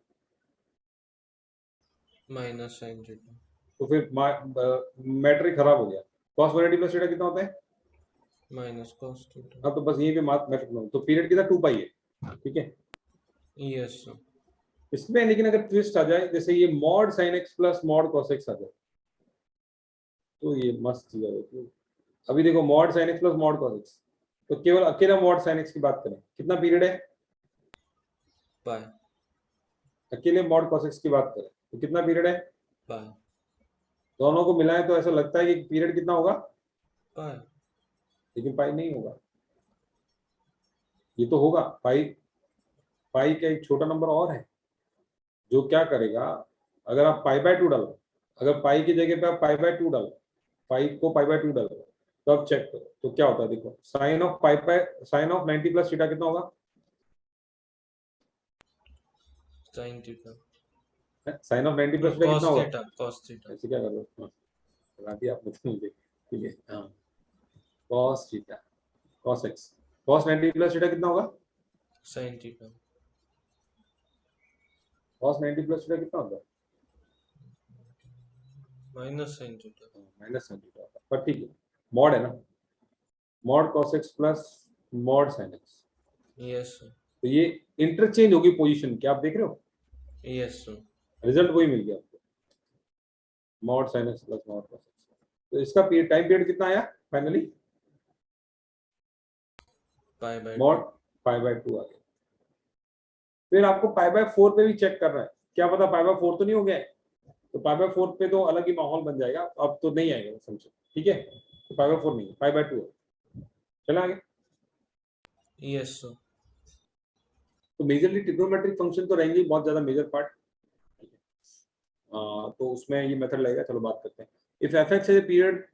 Minus sine theta. तो फिर मैट्रिक खराब हो गया। कॉस 180 प्लस थीटा कितना होता है? Minus cos theta. हाँ, तो बस यहीं पे मैट्रिक लो, तो पीरियड कितना? 2 पाई है, ठीक है। Yes sir. इसमें लेकिन अगर ट्विस्ट आ जाए, जैसे ये mod sine x plus mod cos x आ जाए, तो ये मस्त चीज है। तो अभी देखो, mod sine x plus mod cos x, तो केवल अकेला मॉड साइन एक्स की बात करें, कितना पीरियड है? पाई। अकेले मॉड कॉस एक्स की बात करें तो कितना पीरियड है? पाई। दोनों को मिलाएं तो ऐसा लगता है कि पीरियड कितना होगा, पाई। लेकिन पाई नहीं होगा। ये तो होगा पाई। पाई का एक छोटा नंबर और है जो क्या करेगा, अगर आप पाई बाय 2 डालो, अगर पाई की जगह पे आप पाई बाय 2 डालो, पाई को पाई बाय 2 डालो, तो आप चेक करो तो क्या होता है। देखो, साइन ऑफ 90 प्लस थीटा कितना होगा? Sine theta. Sine of 90 plus theta कितना कॉस होगा? थीटा। Cos theta. ऐसे क्या कर रहे हो? हाँ, बता दिया आपने तो मुझे, ठीक है। हाँ, cos theta, cos x, cos 90 plus theta कितना होगा? Sine theta. Cos 90 plus theta कितना होगा? Minus sine theta. माइनस 90 होगा, पर ठीक है, मॉड है ना, mod cos x plus mod sine x, yes sir. तो ये इंटरचेंज होगी पोजीशन, क्या आप देख रहे हो? Yes sir. रिजल्ट वही मिल गया आपको, mod sine x plus mod cos x. तो इसका टाइम पीरियड कितना आया finally? Pi by mod 2। Pi by 2 आ गया। फिर आपको पाई बाय 4 पे भी चेक करना है, क्या पता पाई बाय 4 तो नहीं हो गया है, तो पाई बाय 4 पे तो अलग ही माहौल बन जाएगा, अब तो नहीं आएगा समझो, ठीक है। तो पाई बाय 4 नहीं है, पाई बाय 2 है। चला आगे। Yes sir. तो मेजरली ट्रिग्नोमेट्रिक फंक्शन तो रहेंगे बहुत ज्यादा मेजर पार्ट, तो उसमें ये मेथड लगेगा। चलो बात करते हैं। If f x has a period,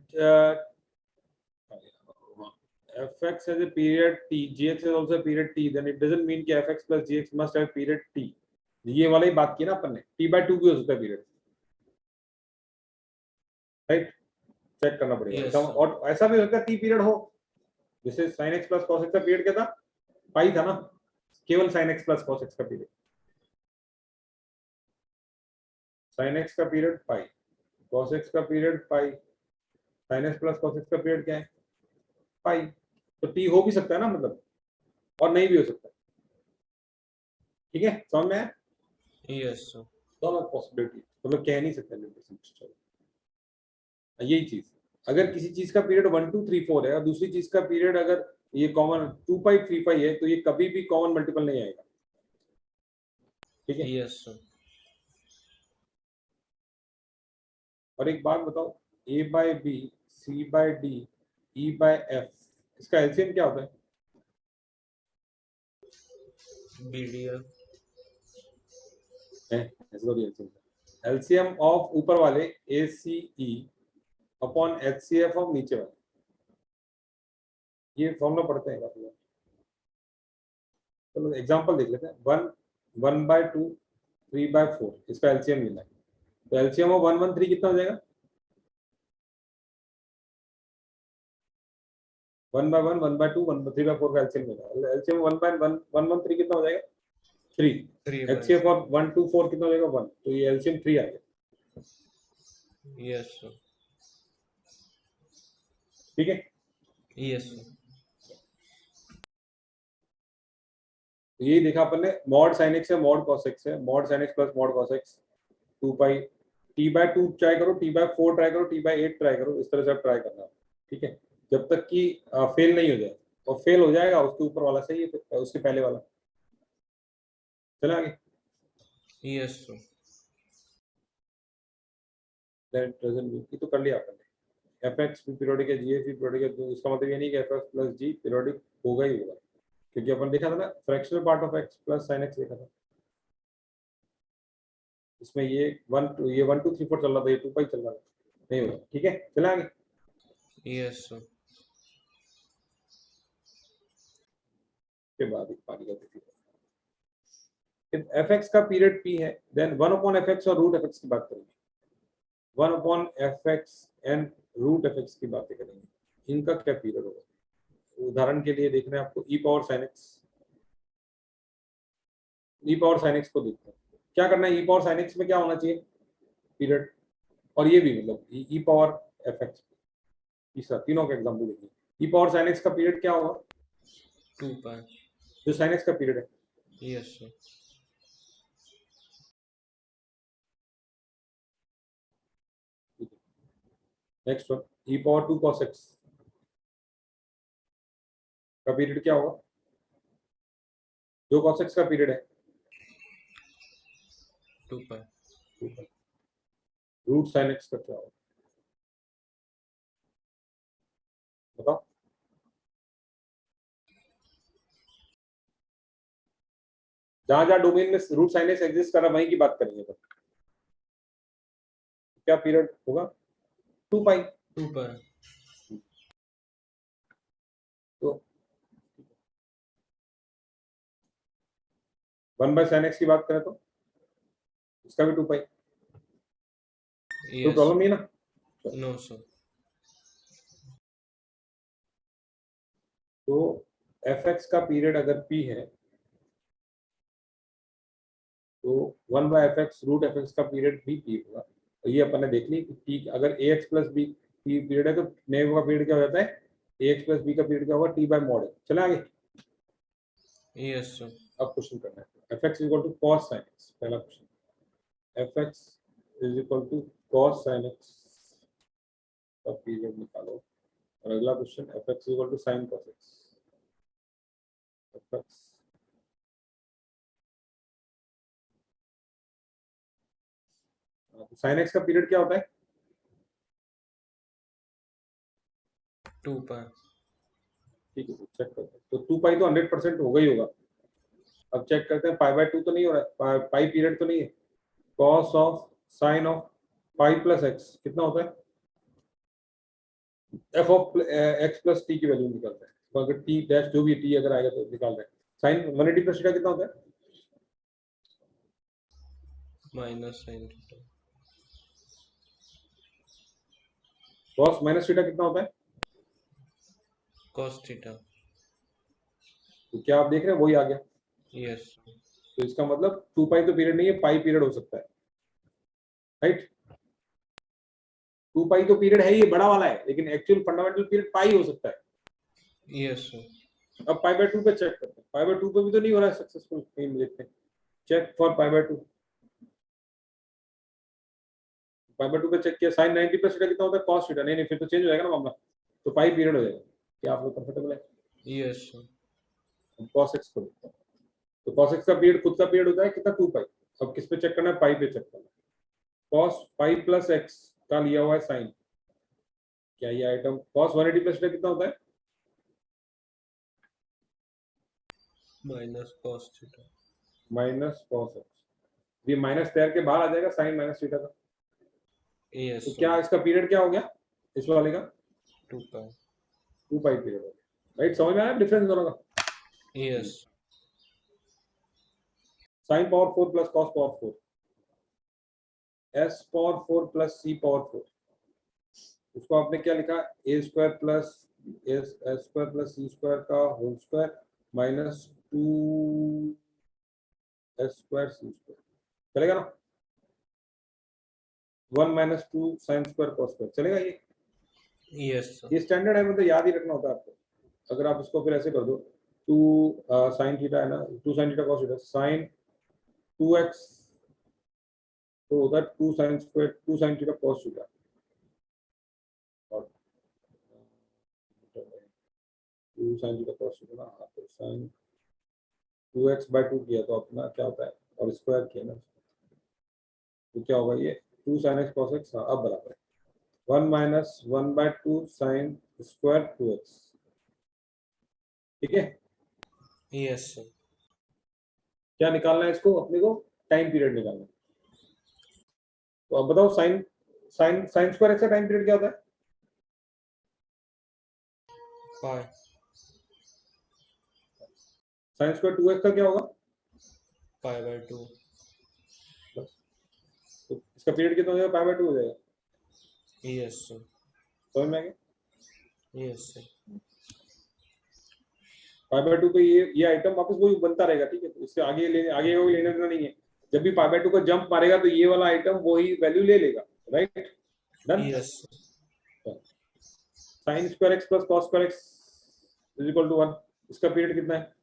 fx has a period t, gx is also a period t, then it doesn't mean कि fx plus gx must have period t। ये वाला ही बात की ना अपन ने, t by 2 भी हो सकता है पीरियड, राइट? चेक करना पड़ेगा यस ऐसा, सर। और ऐसा भी हो सकता है t पीरियड हो, जैसे sin x plus cos x का पीरियड क्या था? पाई था ना, केवल sin x plus cos x का पीरियड, sin x का पीरियड पाई, cos x का पीरियड पाई, sin x plus cos x का पीरियड क्या है? पाई। तो t हो भी सकता है ना, मतलब, और नहीं भी हो सकता, ठीक है, समझ में आया? Yes sir. दोनों पॉसिबिलिटी, मतलब कह नहीं सकते 100%। यही चीज, अगर किसी चीज का पीरियड 1 2 3 4 है और दूसरी चीज का पीरियड अगर ये कॉमन 2 पाई 3 पाई है, तो ये कभी भी कॉमन मल्टीपल नहीं आएगा, ठीक है। Yes sir. और एक बात बताओ, a by b, c by d, e by f, इसका एलसीएम क्या होता है? BDF। ऐसे तो एलसीएम, एलसीएम ऑफ ऊपर वाले A C E upon H C F of नीचे वाले, ये फॉर्मूला पढ़ते हैं काफी बार। चलो एग्जांपल देख लेते हैं। 1 1/2 3/4, इसका एलसीएम मिला है, तो एलसीएम ऑफ 1 1 3 कितना हो जाएगा? 1/1 1/2 3/4 का एलसीएम मिला, एलसीएम 1/1 कितना हो जाएगा? 3। 3 बाय एचसीएफ 4। ऑफ 1 2 4 कितना हो जाएगा? 1, तो ये एलसीएम 3 आ गया, यस सर। ठीक है। Yes sir. तो यही देखा अपन ने, मॉड साइन एक्स है, मॉड कॉस एक्स है, mod sine x plus mod cos x 2 पाई, टी बाय 2 ट्राई करो, टी बाय 4 ट्राई करो, टी बाय 8 ट्राई करो, इस तरह से आप ट्राई करना, ठीक है, जब तक कि फेल नहीं हो जाए। और फेल हो जाएगा उसके ऊपर वाला सही है, फिर उसके पहले वाला। चला आगे। Yes sir. ये तो कर लिया अपन ने। एफ एक्स भी पीरियोडिक है, जी एफ भी पीरियोडिक है, तो इसका मतलब ये नहीं कि एफ एक्स प्लस जी पीरियोडिक होगा ही होगा, क्योंकि अपन देखा था ना fractional part of x plus sine x देखा था, इसमें ये 1 2 3 4 चल रहा था, ये 2 पाई चल रहा था, नहीं होगा, ठीक है। चला आगे। Yes sir. के बाद पानी का पीरियड। इफ fx का पीरियड p है देन 1/fx और रूट fx की बात करेंगे। 1/fx एंड रूट fx की बातें करेंगे। इनका क्या पीरियड होगा? उदाहरण के लिए देखना है आपको e power sin x। e power sin x को देखते हैं। क्या करना है? e पावर sin x में क्या होना चाहिए? पीरियड। और ये भी मतलब e पावर fx। तीसरा, तीनों का एग्जांपल देखिए। e पावर sin x का पीरियड क्या होगा? 2 पाई। जो sin x का पीरियड है। Yes sir. Next one, e power 2 cos x का पीरियड क्या होगा? जो cos x का पीरियड है 2 पाई। रूट sin x का क्या होगा? बताओ। जहां जहां डोमेन में रूट sin x एग्जिस्ट कर रहा है वहीं की बात करेंगे। तो क्या पीरियड होगा? 2 पाई। 2 पाई। तो 1/sin x की बात करें तो इसका भी 2 पाई। कोई यस। प्रॉब्लम नहीं है ना? No sir. तो fx का पीरियड अगर p है तो 1/fx रूट fx का पीरियड भी p होगा। तो ये अपन ने देख ली कि t अगर ax plus b p period है तो नेव का पीरियड क्या हो जाता है? ax प्लस b का पीरियड क्या होगा? t/mod। चले आगे। Yes sir. अब क्वेश्चन करना है। fx equal to cos sin x। पहला question, fx is equal to cos sin x का पीरियड निकालो। और अगला question, fx equal to sin cos x। fx sin x का पीरियड क्या होता है? 2 पाई। ठीक है, चेक करते हैं। तो 2 पाई तो 100% होगा ही होगा। अब चेक करते हैं, पाई बाय 2 तो नहीं हो रहा है, पाई पीरियड तो नहीं है। cos of sin of pi plus x कितना होता है? f of x plus t की वैल्यू निकालते हैं। तो अगर t डैश जो भी t अगर आएगा तो निकाल रहे हैं। sin 180 प्लस थीटा कितना होता है? Minus sin theta. cos minus theta कितना होता है? cos theta. तो क्या आप देख रहे हैं? वही आ गया। यस। तो इसका मतलब 2 पाई तो पीरियड नहीं है, पाई पीरियड हो सकता है, राइट? 2 पाई तो पीरियड है, ये बड़ा वाला है, लेकिन एक्चुअल फंडामेंटल पीरियड पाई हो सकता है। Yes sir. अब पाई बाय 2 पे चेक करते हैं। पाई बाय 2 पे भी तो नहीं हो रहा है सक्सेसफुल। कहीं देखते हैं, check for pi by 2। Pi by 2 पे चेक किया, sin 90 प्लस थीटा कितना होता है? cos theta. नहीं नहीं, फिर तो चेंज हो जाएगा ना मामला। तो पाई पीरियड हो जाएगा। क्या आप लोग कंफर्टेबल है? Yes sir. cos x को देखते हैं। तो cos x का पीरियड खुद का पीरियड होता है कितना? 2 पाई। अब किस पे चेक करना है? पाई पे चेक करना है। cos पाई प्लस x का लिया हुआ है sin। क्या ये आइटम cos 180 प्लस थीटा कितना होता है? Minus cos theta. Minus cos x। ये माइनस तैर के बाहर आ जाएगा sin माइनस थीटा का। यस तो क्या सर। इसका पीरियड क्या हो गया इस वाले का? 2 पाई। 2 पाई पीरियड हो गया, राइट? समझ में आया डिफरेंस दोनों का? Yes. sin power 4 plus cos power 4, s power 4 plus c power 4। उसको आपने क्या लिखा? a square plus s square plus c square का whole square minus 2 s square c square. चलेगा ना? 1 minus 2 sin square cos square. चलेगा ये? Yes sir. ये स्टैंडर्ड है, मतलब याद ही रखना होता है आपको। अगर आप इसको फिर ऐसे कर दो, 2 sin थीटा है ना, 2 sin theta cos theta, sin 2x तो होता है 2 sin square 2 sin theta cos theta. और 2 sin थीटा cos थीटा ना, तो sin 2x/2 किया तो अपना क्या होता है? और स्क्वायर किया ना, तो क्या होगा ये? 2 sin x cos x। हाँ, अब बराबर है 1 माइनस 1/2 sin स्क्वायर 2x। ठीक है? Yes sir. क्या निकालना है इसको अपने को? टाइम पीरियड निकालना है। तो अब बताओ, sine sine sine square x का टाइम पीरियड क्या होता है? पाई। साइन स्क्वायर 2x का क्या होगा? पाई बाय 2। बस, तो इसका पीरियड कितना हो जाएगा? पाई बाय 2 हो जाएगा। Yes sir. समझ में आ गया? Yes sir. पाई बाय 2 पे ये आइटम वापस वही बनता रहेगा, ठीक है? तो इससे आगे कोई लेना देना नहीं है। जब भी पाई बाय 2 का जंप मारेगा तो ये वाला आइटम वही वैल्यू ले लेगा, right? Done. Yes sine square x plus cos square x is equal to 1। इसका पीरियड कितना है?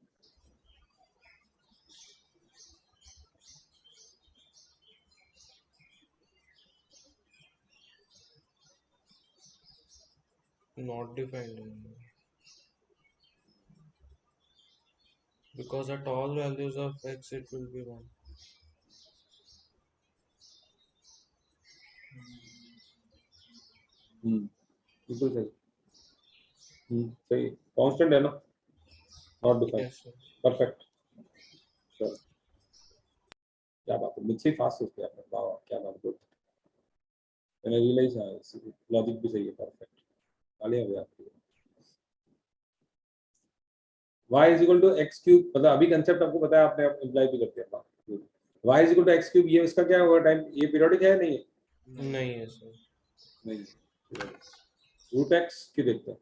not defined because at all values of x it will be 1. बिल्कुल सही। सही, कांस्टेंट है ना, not defined. Yes sir. Perfect. चलो, क्या बात है, मुझसे फास्ट सोचते हैं आप। वाह, क्या बात, गुड। मैंने रियलाइज लॉजिक भी सही है, परफेक्ट। तालियां हो गई आपके लिए। y is equal to x cube, मतलब अभी कंसेप्ट आपको पता है, आपने अप्लाई भी करते हैं। y is equal to x cube, ये इसका क्या होगा टाइम? ये पीरियोडिक है नहीं है? नहीं है सर। नहीं। रूट एक्स की देखते हैं,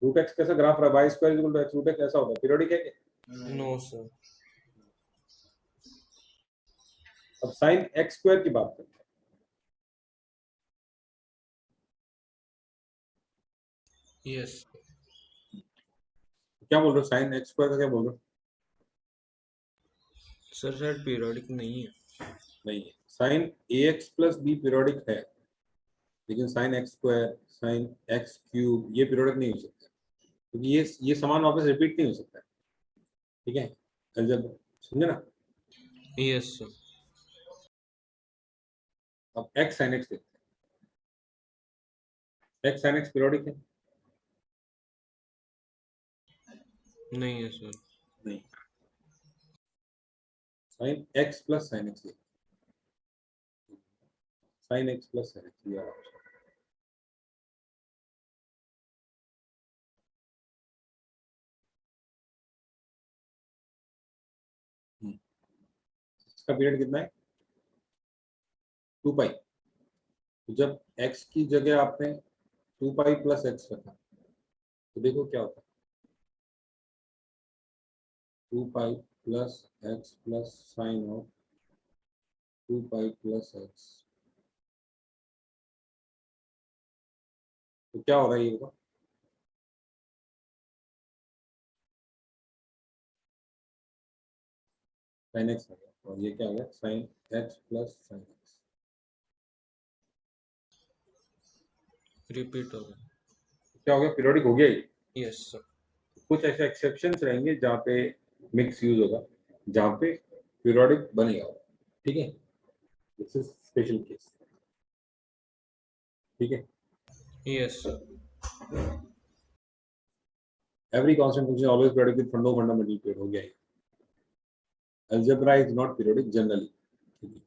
रूट एक्स कैसा ग्राफ रहा है? y square is equal to x root x ऐसा होता है, पीरियोडिक है क्या? No sir. अब साइन एक्स स्क्वायर की बात करते हैं। यस क्या बोल रहे हो? साइन एक्स स्क्वायर का क्या बोल रहे हो? सर शायद पीरियोडिक नहीं है। नहीं है। साइन ए एक्स प्लस बी पीरियोडिक है, लेकिन sign x square, sine x cube ये पीरियोडिक नहीं हो सकता, क्योंकि ये समान वापस रिपीट नहीं हो सकता। ठीक है, जब समझे ना? Yes sir. अब एक्स साइन एक्स देखते हैं। एक्स साइन एक्स पीरियोडिक है? नहीं है सर। नहीं। Sign x plus sine x, sign x plus sine x, ये ऑप्शन। इसका पीरियड कितना है? 2 पाई। तो जब x की जगह आपने 2 पाई प्लस एक्स रखा, तो देखो क्या होता है। 2 पाई plus x plus sign of 2 pi plus x, तो क्या हो रहा है ये बताओ? साइन एक्स आ गया, और ये क्या आ गया? Sign x plus sine x. Repeat हो गया। क्या हो गया? पीरियोडिक हो गया ये। Yes sir. कुछ ऐसे एक्सेप्शंस रहेंगे जहाँ पे मिक्स यूज होगा, जहाँ पे पीरियोडिक बनेगा, ठीक है? दिस इज स्पेशल केस, ठीक है? Yes sir. Every constant function always periodic with no fundamental period, हो गया ये। Algebra is not periodic generally, ठीक है?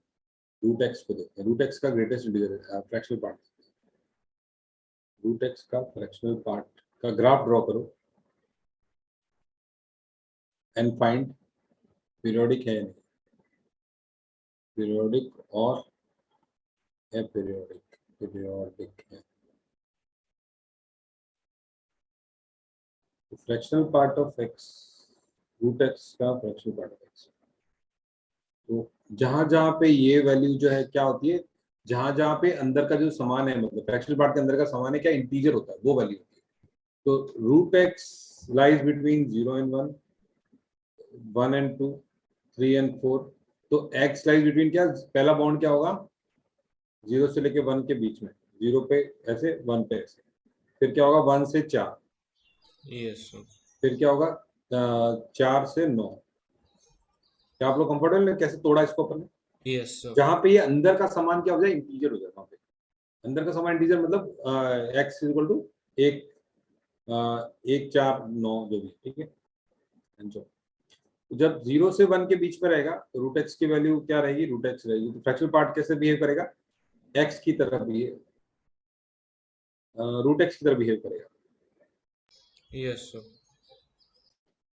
रूट एक्स को देखते हैं, रूट एक्स का ग्रेटेस्ट इंटीजर है, फ्रैक्शनल पार्ट। रूट एक्स का फ्रैक्शनल पार्ट का ग्राफ ड्रॉ करो एंड फाइंड पीरियोडिक है या नहीं, पीरियोडिक और अपीरियोडिक। पीरियोडिक है। Fractional part of x, root x का फ्रैक्शनल पार्ट ऑफ एक्स। तो जहां जहां पे ये वैल्यू जो है क्या होती है, जहां जहां पे अंदर का जो समान है, मतलब फ्रैक्शनल पार्ट के अंदर का समान है क्या, इंटीजर होता है, वो वैल्यू होती है। तो root x lies between 0 and 1, 1 and 2, 3 and 4। तो एक्स लाइज बिटवीन क्या, पहला बॉन्ड क्या होगा? 0 से लेके 1 के बीच में, 0 पे ऐसे, 1 पे ऐसे। फिर क्या होगा? 1 से 4। Yes sir. फिर क्या होगा? 4 से 9। क्या आप लोग कंफर्टेबल है कैसे तोड़ा इसको अपन ने? Yes sir. जहां पे ये अंदर का सामान क्या हो जाए, इंटीजर हो जाए वहां पे। अंदर का सामान इंटीजर मतलब एक्स इक्वल टू 1, 1, 4, 9 जो भी, ठीक है? जब 0 से 1 के बीच में रहेगा तो रूट एक्स की वैल्यू क्या रहेगी? रूट एक्स रहेगी। तो फ्रैक्शनल पार्ट कैसे बिहेव करेगा? एक्स की तरह बिहेव, रूट एक्स की तरह बिहेव करेगा। Yes sir.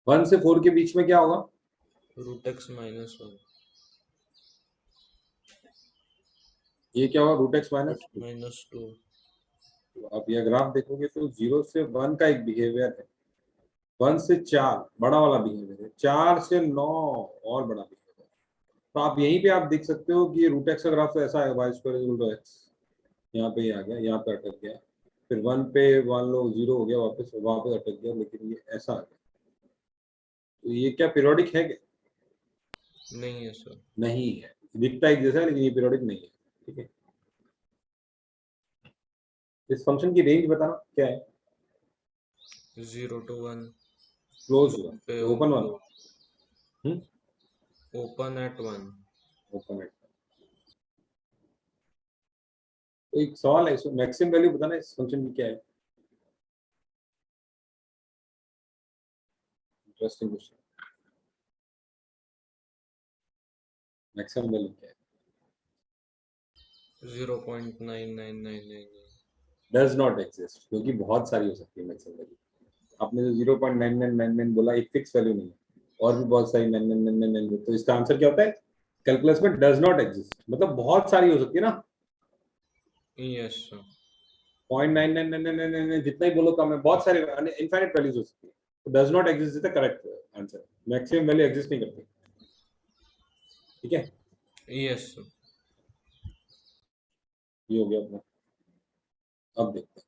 1 से 4 के बीच में क्या होगा? रूट एक्स माइनस 1 ये क्या होगा? Root x minus 2। माइनस 2। आप ये ग्राफ देखोगे तो 0 से 1 का एक बिहेवियर है, 1 से 4 बड़ा वाला बिहेवियर है, 4 से 9 और बड़ा बिहेवियर है। तो आप यहीं पे आप देख सकते हो कि ये रूट एक्स का ग्राफ तो ऐसा है, y square equal to x, यहाँ पे आ गया, यहाँ पे अटक गया, फिर 1 पे मान लो 0 हो गया, वापस अटक गया, लेकिन ये ऐसा आ गया। तो ये क्या पीरियोडिक है क्या? नहीं है सर। नहीं है, दिखता एक जैसा है लेकिन ये पीरियोडिक नहीं है। ठीक है, इस फंक्शन की रेंज बताना क्या है? 0 to 1 क्लोज हुआ, पे open one, open at 1। Open है। तो एक सवाल है, इसमें मैक्सिमम वैल्यू बताना इस फंक्शन की क्या है? Interesting question. मैक्सिमम वैल्यू क्या है? 0.99999। डज नॉट एग्जिस्ट, क्योंकि बहुत सारी हो सकती है मैक्सिमम वैल्यू। आपने जो 0.9999 बोला एक फिक्स वैल्यू नहीं है, और भी बहुत सारी 9999, तो इसका आंसर क्या होता है कैलकुलस में? डज नॉट एग्जिस्ट, मतलब बहुत सारी हो सकती है ना। Yes sir. 0.999999 जितना ही बोलो कम है, बहुत सारे इनफाइनाइट वैल्यूज हो सकती है। तो does not exist is the correct answer, maximum value exist नहीं करती। ठीक है, यस सर। ये हो गया अपना। अब देखते हैं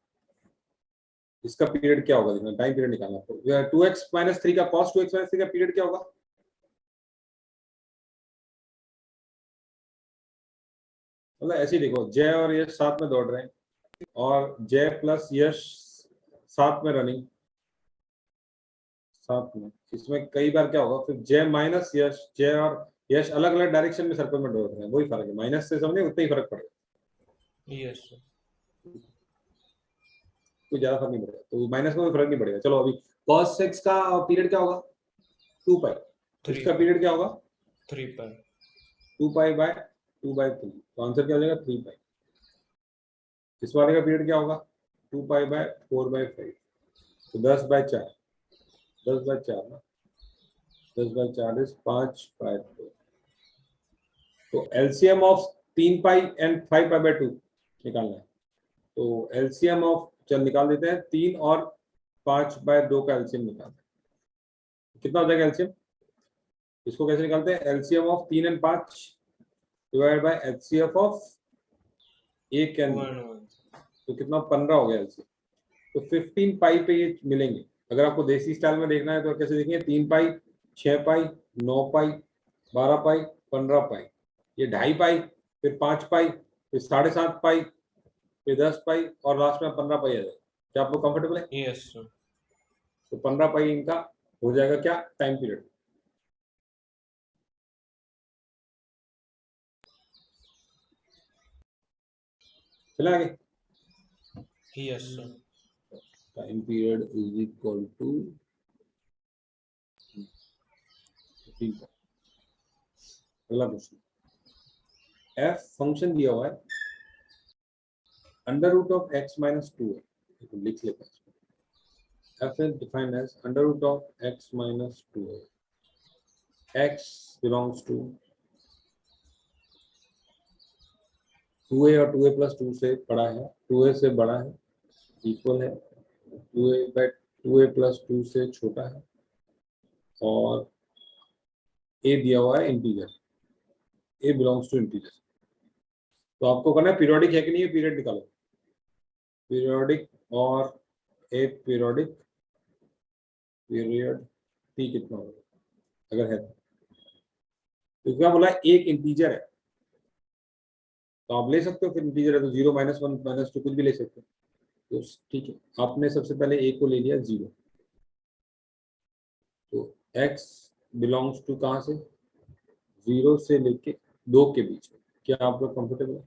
इसका पीरियड क्या होगा, देखना टाइम पीरियड निकालना आपको। 2x-3 का cos 2x-3 का पीरियड क्या होगा? मतलब ऐसे ही देखो, जय और यश साथ में दौड़ रहे हैं, और जय प्लस यश साथ में रनिंग, साथ में, इसमें कई बार क्या होगा फिर, जय माइनस यश, जय और यश अलग अलग डायरेक्शन में सर्कल में दौड़ रहे हैं, वही फर्क है, माइनस से समझे उतना ही फर्क पड़ेगा, यस सर। कोई ज्यादा फर्क नहीं पड़ेगा, तो माइनस में कोई फर्क नहीं पड़ेगा। चलो अभी cos 6 का पीरियड क्या होगा? 2 पाई। 3 इसका पीरियड क्या होगा? 3 पर 2 पाई बाय 2/3, तो आंसर क्या हो जाएगा? 3 पाई। इस वाले का पीरियड क्या होगा? 2 पाई बाय 4/5, तो 10/4, 10/4 ना, 10/4 इज 5/2। तो एलसीएम ऑफ 3 पाई एंड 5/2 निकालना है। तो एलसीएम ऑफ, चल निकाल देते हैं, 3 और 5/2 का एलसीएम निकालते हैं, कितना हो जाएगा एलसीएम? इसको कैसे निकालते हैं? LCM of 3 and 5 divide by HCF of 1 and 2, 1 1। तो कितना? 15 हो गया एलसीएम। तो 15 पाई पे ये मिलेंगे। अगर आपको देसी स्टाइल में देखना है तो कैसे देखेंगे? 3 पाई, 6 पाई, 9 पाई, 12 पाई, 15 पाई, ये 2.5 पाई, फिर 5 पाई, फिर 7.5 पाई, फिर 10 पाई, और लास्ट में 15 पाई आ जाएगा। क्या आप लोग कंफर्टेबल है? Yes sir. तो 15 पाई इनका हो जाएगा क्या? Time period. चला आगे। Yes sir. Time period is equal to, अगला क्वेश्चन, एफ फंक्शन दिया हुआ है, under root of x minus 2 है, लिख लेते हैं। f is defined as under root of x minus 2a. x belongs to 2a और 2a plus 2 से बड़ा है, 2a से बड़ा है, इक्वल है 2a by 2a plus 2 से छोटा है, और a दिया हुआ है integer, a belongs to integer. तो आपको करना है पीरियोडिक है कि नहीं, पीरियड निकालो, पीरियोडिक, और a पीरियोडिक, पीरियड t कितना होगा अगर है तो क्या बोला? एक इंटीजर है, तो आप ले सकते हो, फिर इंटीजर है तो 0 -1 -2 कुछ भी ले सकते हो। तो ठीक है, आपने सबसे पहले a को ले लिया 0, तो x बिलोंग्स टू कहाँ से? 0 से लेके 2 के बीच में। क्या आप लोग कंफर्टेबल है?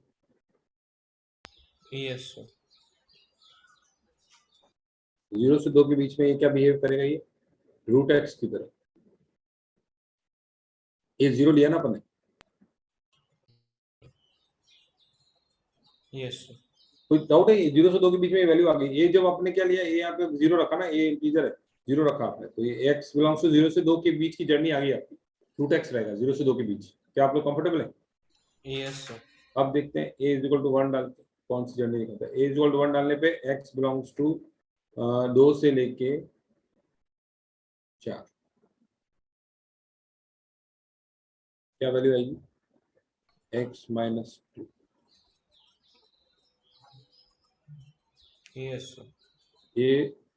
Yes sir. 0 से 2 के बीच में ये क्या बिहेव करेगा? ये रूट एक्स की तरह। ये 0 लिया ना अपन ने, यस सर। कोई डाउट है? 0 से 2 के बीच में ये वैल्यू आ गई, ये जब आपने क्या लिया, ये यहाँ पे 0 रखा ना, ये इंटीजर है, जीरो रखा आपने, तो ये x बिलोंग्स टू 0 से 2 के बीच की जर्नी आ गई आपकी, रूट x रहेगा 0 से 2 के बीच। क्या आप लोग कंफर्टेबल है? Yes sir. अब देखते हैं a इज इक्वल टू 1 डालते कौन सी जर्नी दिखाता है। a इज इक्वल टू 1 डालने पे x बिलोंग्स टू 2 से लेके 4, क्या वैल्यू आएगी? x minus 2। Yes sir. ये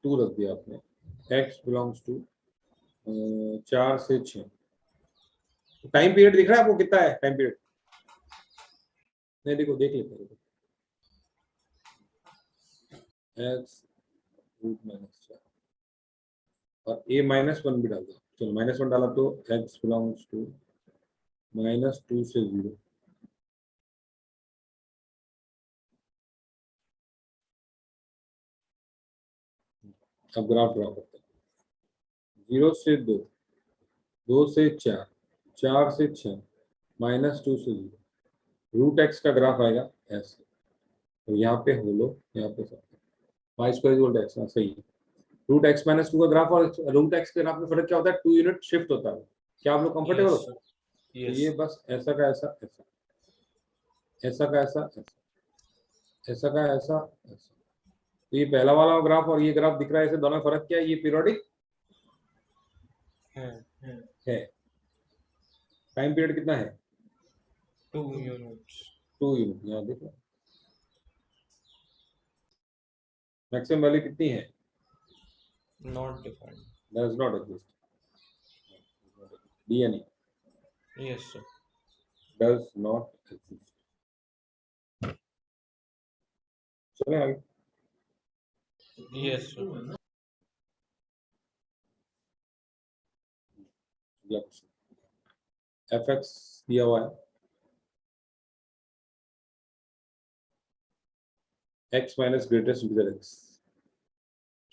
2 रख दिया आपने, x बिलोंग्स टू 4 से 6। टाइम पीरियड दिख रहा है आपको कितना है टाइम पीरियड? नहीं देखो, देख लेते हैं। x रूट माइनस 4 और a -1 भी डाल दो। चलो -1 डाला तो x बिलोंग्स टू -2 से 0। अब ग्राफ ड्रॉ करते हैं। 0 से 2, 2 से 4, 4 से 6, -2 से 0। रूट x का ग्राफ आएगा ऐसे, तो यहाँ पे होलो, यहाँ पे y square equal to x, हाँ सही है। रूट x माइनस 2 का ग्राफ और रूट x के ग्राफ में फर्क क्या होता है? 2 यूनिट शिफ्ट होता है। क्या आप लोग कंफर्टेबल हो? Yes sir. तो यस। ये बस ऐसा का ऐसा, ऐसा ऐसा का ऐसा, ऐसा ऐसा का ऐसा, ऐसा। तो ये पहला वाला ग्राफ और ये ग्राफ दिख रहा है ऐसे, दोनों में फर्क क्या है? ये पीरियोडिक है। है। टाइम पीरियड कितना है? 2 यूनिट्स। 2 यूनिट। यहाँ देखो मैक्सिमम वैल्यू कितनी है? Not defined. Does not exist. D N E yes sir. Does not exist. चले आगे। Yes sir. एफ एक्स दिया हुआ है, x minus greatest integer x।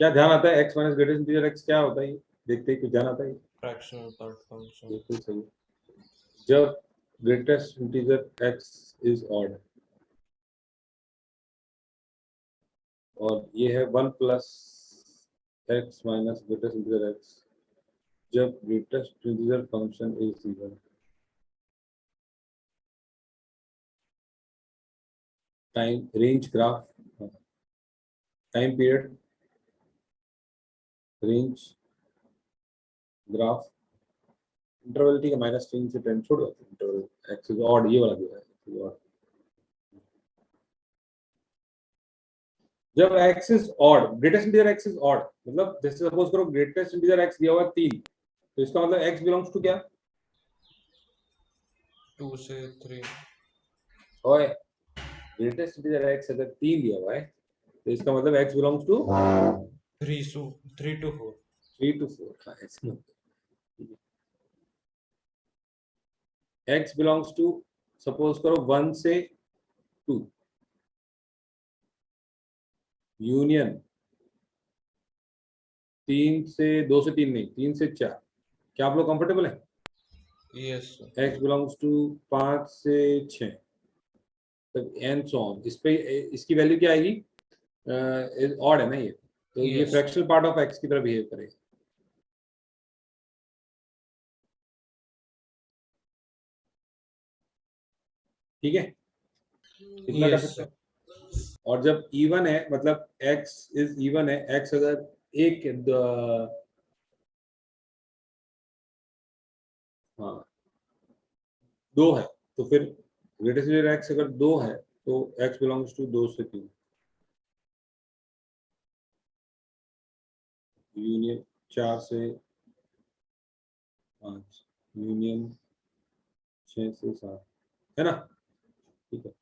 क्या ध्यान आता है? x minus greatest integer x क्या होता है? देखते ही कुछ ध्यान आता है? Fractional part function. बिल्कुल सही। जब greatest integer x is odd और ये है 1 plus x minus greatest integer x, जब greatest integer function is even. Time range graph, time period range graph, interval ठीक है, -3 से 10 छोड़ दो। इंटरवल x इज ऑड, ये वाला जो है x इज ऑड। जब x is odd, greatest integer x is odd, मतलब जैसे सपोज करो ग्रेटेस्ट इंटीजर x दिया हुआ है 3, तो इसका मतलब x बिलोंग्स टू क्या? 2 से 3। ओए, ग्रेटेस्ट इंटीजर x अगर 3 दिया हुआ है तो इसका मतलब x belongs to 3 to 4। 3 to 4। हाँ, ऐसे मतलब x बिलोंग्स टू, सपोज करो 1 से 2, यूनियन 3 से 2 से 3 नहीं, 3 से 4। क्या आप लोग कंफर्टेबल है? Yes sir. x belongs to 5 से 6 तक एंड सो ऑन। इस पे इसकी वैल्यू क्या आएगी? ऑड है ना ये, तो ये yes. Fractional part of x की तरह बिहेव करेगा। ठीक है, इतना कर यस सकते सर। हैं। और जब इवन है, मतलब x इज इवन है, x अगर एक हाँ 2 है, तो फिर ग्रेटेस्ट इंटीजर x अगर 2 है तो x बिलोंग्स टू 2 से 3, यूनियन 4 से 5, यूनियन 6 से 7, है ना? ठीक है,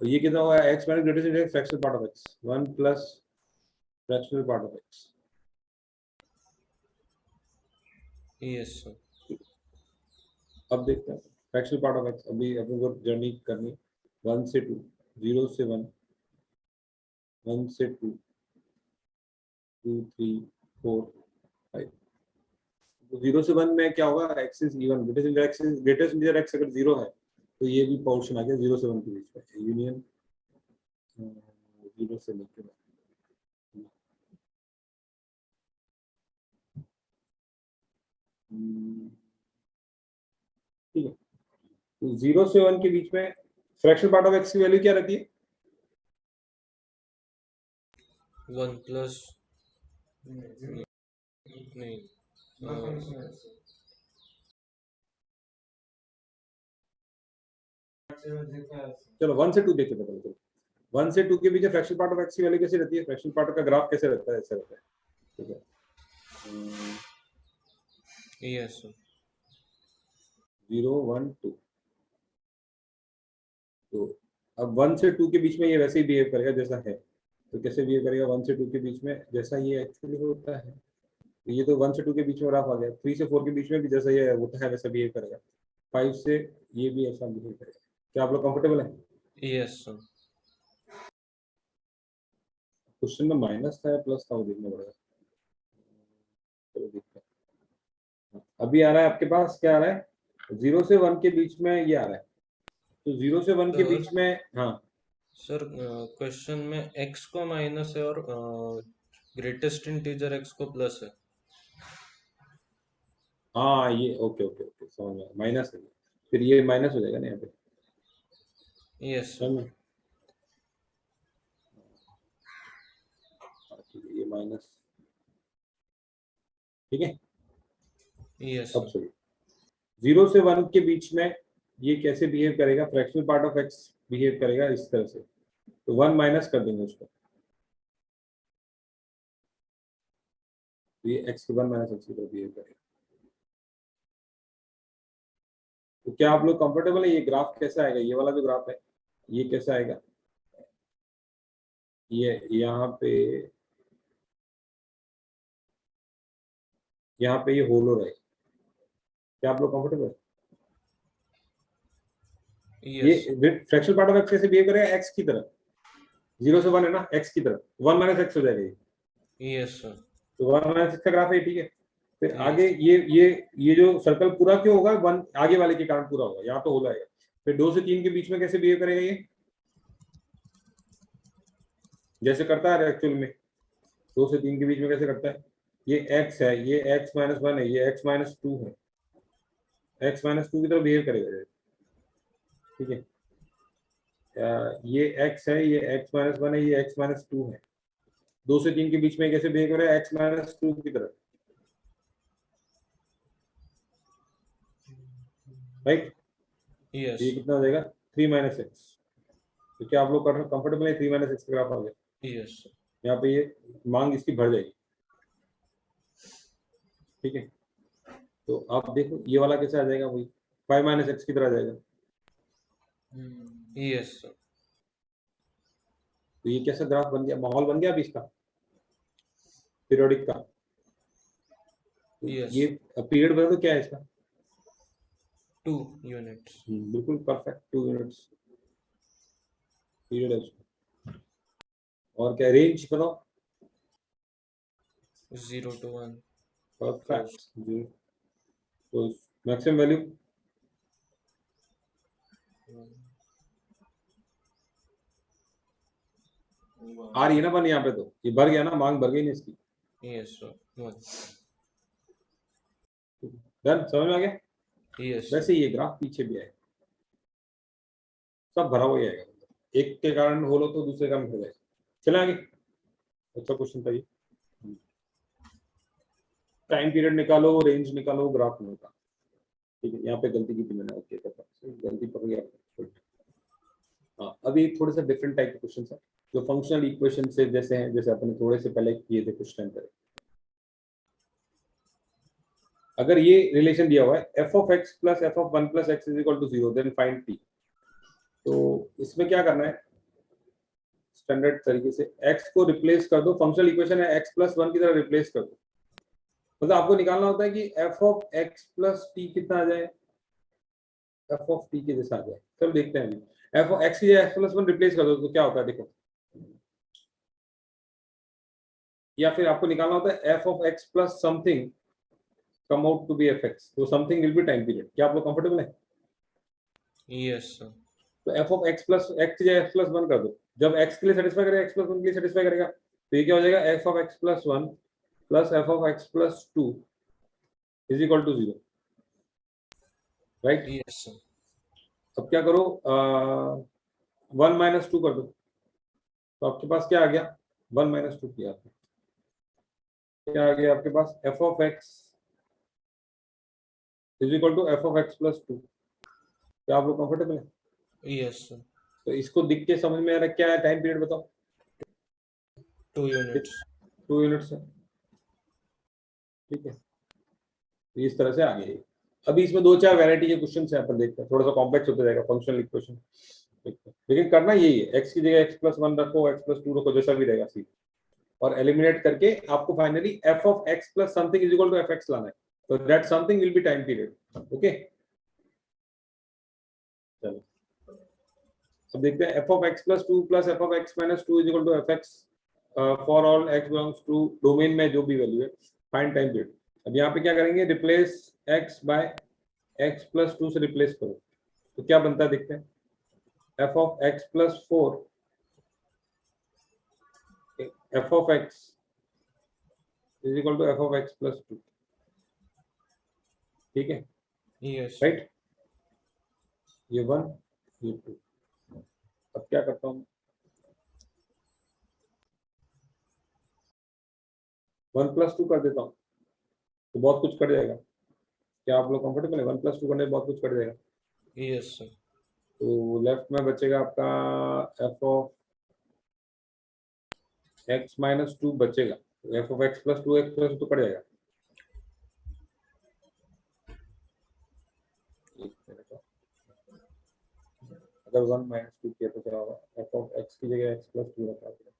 तो ये कितना हुआ? x minus greatest integer fractional part of x, 1 plus fractional part of x। Yes sir. अब देखते हैं फ्रैक्शनल पार्ट ऑफ x। अभी अपन को जर्नी करनी 1 से 2, 0 से 1, 1 से 2, 2 3 4 5। तो 0 से 1 में क्या होगा? x is even, greatest integer x अगर 0 है तो ये भी पोर्शन आ गया 0 से 1 के बीच में, यूनियन 0 से लेकर ठीक है, तो 0 से 1 के बीच में फ्रैक्शनल पार्ट ऑफ x की वैल्यू क्या रहती है? 1 प्लस नहीं चलो 1 से 2 देखते हैं, चलो 1 से 2 के बीच फ्रैक्शनल पार्ट ऑफ x की वैल्यू कैसे रहती है? फ्रैक्शनल पार्ट का ग्राफ कैसे रहता है? ऐसे रहता है, ठीक है। यस सर 0 1 2, तो अब 1 से 2 के बीच में ये वैसे ही बिहेव करेगा जैसा है। तो कैसे बिहेव करेगा 1 से 2 के बीच में? जैसा ये एक्चुअली होता है। ये तो 1 से 2 के बीच में ग्राफ आ गया। 3 से 4 के बीच में भी जैसा ये होता है वैसा बिहेव करेगा। 5 से ये भी ऐसा बिहेव करेगा। क्या आप लोग कंफर्टेबल है? यस सर क्वेश्चन में माइनस था या प्लस था वो देखना पड़ेगा। चलो देखते हैं। अभी आ रहा है आपके पास, क्या आ रहा है? 0 से 1 के बीच में ये आ रहा है। तो 0 से 1 के सर बीच में, हाँ सर क्वेश्चन में x को माइनस है और ग्रेटेस्ट इंटीजर x को प्लस है। हाँ, ये ओके ओके ओके समझ में, माइनस है। फिर ये माइनस हो जाएगा ना यहाँ पे। यस समझ सर में? हाँ, ठीक है, ये माइनस, ठीक है। यस अब सर सही। 0 से 1 के बीच में ये कैसे बिहेव करेगा? Fractional part of x behave करेगा इस तरह से। तो 1 माइनस कर देंगे उसको, तो ये x के 1 माइनस x की तरह बिहेव करेगा। तो क्या आप लोग कंफर्टेबल है? ये ग्राफ कैसा आएगा? ये वाला जो ग्राफ है ये कैसा आएगा? ये यहाँ पे ये होलो रहेगा। क्या आप लोग कंफर्टेबल है? ये yes fractional part of x कैसे बिहेव करेगा? x की तरह। 0 से 1 है ना, x की तरह 1 माइनस x हो जाएगा ये। यस सर तो 1 माइनस x का ग्राफ है, ठीक है। फिर Yes. आगे ये जो सर्कल पूरा क्यों होगा? 1 आगे वाले के कारण पूरा होगा, यहाँ तो हो जाएगा। फिर 2 से 3 के बीच में कैसे बिहेव करेगा ये? जैसे करता है एक्चुअल में। 2 से 3 के बीच में कैसे करता है? ये x है, ये x माइनस 1 है, ये x माइनस 2 है। x माइनस 2 की तरह बिहेव करेगा, ठीक है। ये x है, ये x माइनस 1 है, ये x माइनस 2 है। 2 से 3 के बीच में कैसे बिहेव करेगा? x माइनस 2 की तरह, राइट। यस ये कितना हो जाएगा? 3 माइनस एक्स। तो क्या आप लोग कंफर्टेबल है? 3 माइनस एक्स का ग्राफ आ गया। यस सर यहाँ पे ये मांग इसकी भर जाएगी, ठीक है। तो आप देखो ये वाला कैसे आ जाएगा? वही 5 माइनस एक्स की तरह आ जाएगा। यस सर तो ये कैसा ग्राफ बन गया? माहौल बन गया अभी इसका पीरियोडिक का। तो यस ये पीरियड बता दो क्या है इसका? 2 यूनिट्स बिल्कुल परफेक्ट, 2 यूनिट्स पीरियड है उसका। और क्या रेंज बताओ? 0 to 1 परफेक्ट। तो मैक्सिमम वैल्यू आ रही है ना बन? यहाँ पे तो ये भर गया ना, मांग भर गई ना इसकी। यस सर 1 डन, समझ में आ गया? यस वैसे ये ग्राफ पीछे भी आएगा, सब भरा हुआ ही आएगा। एक के कारण होलो तो दूसरे कारण हो जाएगा। चले आगे। अच्छा क्वेश्चन था ये। टाइम पीरियड निकालो, रेंज निकालो, ग्राफ निकालो, ठीक है। यहाँ पे गलती की थी मैंने, ओके गलती पकड़ गया। हाँ, अभी थोड़े से डिफरेंट टाइप के क्वेश्चन है जो फंक्शनल इक्वेशन से जैसे हैं, जैसे अपने थोड़े से पहले किए थे कुछ टाइम पहले। अगर ये रिलेशन दिया हुआ है f of x plus f of 1 plus x is equal to 0, then find t। तो इसमें क्या करना है? स्टैंडर्ड तरीके से x को रिप्लेस कर दो, फंक्शनल इक्वेशन है x plus 1 की तरह रिप्लेस कर दो। मतलब आपको निकालना होता है कि f of x plus t कितना आ जाए? f of t के जैसा आ जाए। चलो देखते हैं अभी। f of x की जगह x plus 1 रिप्लेस कर दो तो क्या होता है देखो। या फिर आपको निकालना होता है f of x plus something come out to be fx, तो something will be time period. क्या आप लोग कंफर्टेबल है? यस सर तो f of x plus x की जगह x plus 1 कर दो। जब x के लिए सेटिस्फाई करेगा, x plus 1 के लिए सेटिस्फाई करेगा, तो ये क्या हो जाएगा? f of x plus 1 plus f of x plus 2 is equal to 0, right. Yes sir. अब क्या करो, 1 माइनस 2 कर दो, तो आपके पास क्या आ गया, 1 माइनस 2 किया आपने, क्या आ गया आपके पास, f of x is equal to f of x plus 2। क्या आप लोग कंफर्टेबल है? Yes sir. तो इसको दिख के समझ में आ रहा है क्या है, टाइम पीरियड बताओ। 2 यूनिट्स। 2 यूनिट्स है, ठीक है। तो इस तरह से आगे, अभी इसमें 2-4 वैरायटी के क्वेश्चन है, अपन देखते हैं, थोड़ा सा कॉम्प्लेक्स होता जाएगा फंक्शनल इक्वेशन, लेकिन करना यही है, एक्स की जगह एक्स प्लस 1 रखो, एक्स प्लस 2 रखो, जैसा भी रहेगा सी, और एलिमिनेट करके आपको finally f of x plus something is equal to f x लाना है, तो that something will be time period. Okay, चलो अब देखते हैं, f of x plus 2 plus f of x minus 2 is equal to f x for all x belongs to domain में जो भी वैल्यू है, फाइंड टाइम पीरियड। अब यहाँ पे क्या करेंगे, replace x by x plus 2 से रिप्लेस करो, तो क्या बनता है देखते हैं, f of x plus 4 f of x is equal to f of x plus 2, ठीक है, यस। राइट। ये 1, ये 2। अब क्या करता हूँ, 1 प्लस 2 कर देता हूँ, तो बहुत कुछ कर जाएगा। क्या आप लोग कंफर्टेबल है, 1 प्लस 2 करने में बहुत कुछ कर जाएगा। Yes sir. तो लेफ्ट में बचेगा आपका एफ ऑफ एक्स माइनस 2 बचेगा, F of x plus 2 x plus 2 cut जाएगा। अगर 1 माइनस 2 किया तो क्या होगा, एफ ऑफ एक्स की जगह एक्स प्लस 2 रखा गया,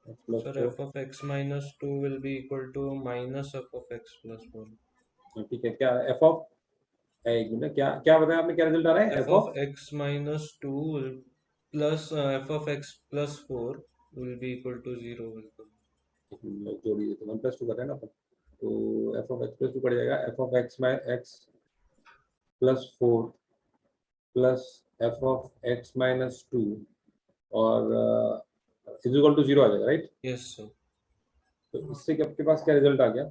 x plus sir 4, f of x minus 2 will be equal to minus f of x plus 4। ठीक है। क्या एफ ऑफ, एक मिनट, क्या क्या बताया आपने, क्या रिजल्ट आ रहा है, f f of of x minus 2 plus f of x plus 4 will be equal to 0 बिल्कुल। जोड़िए, तो 1 प्लस 2 कर रहे हैं ना अपन, तो f of x plus 2 cut जाएगा, एफ ऑफ एक्स माइ x plus 4 plus f of x minus 2 और इज इक्वल टू 0 आ जाएगा, राइट। Yes sir. तो इससे आपके पास क्या रिजल्ट आ गया।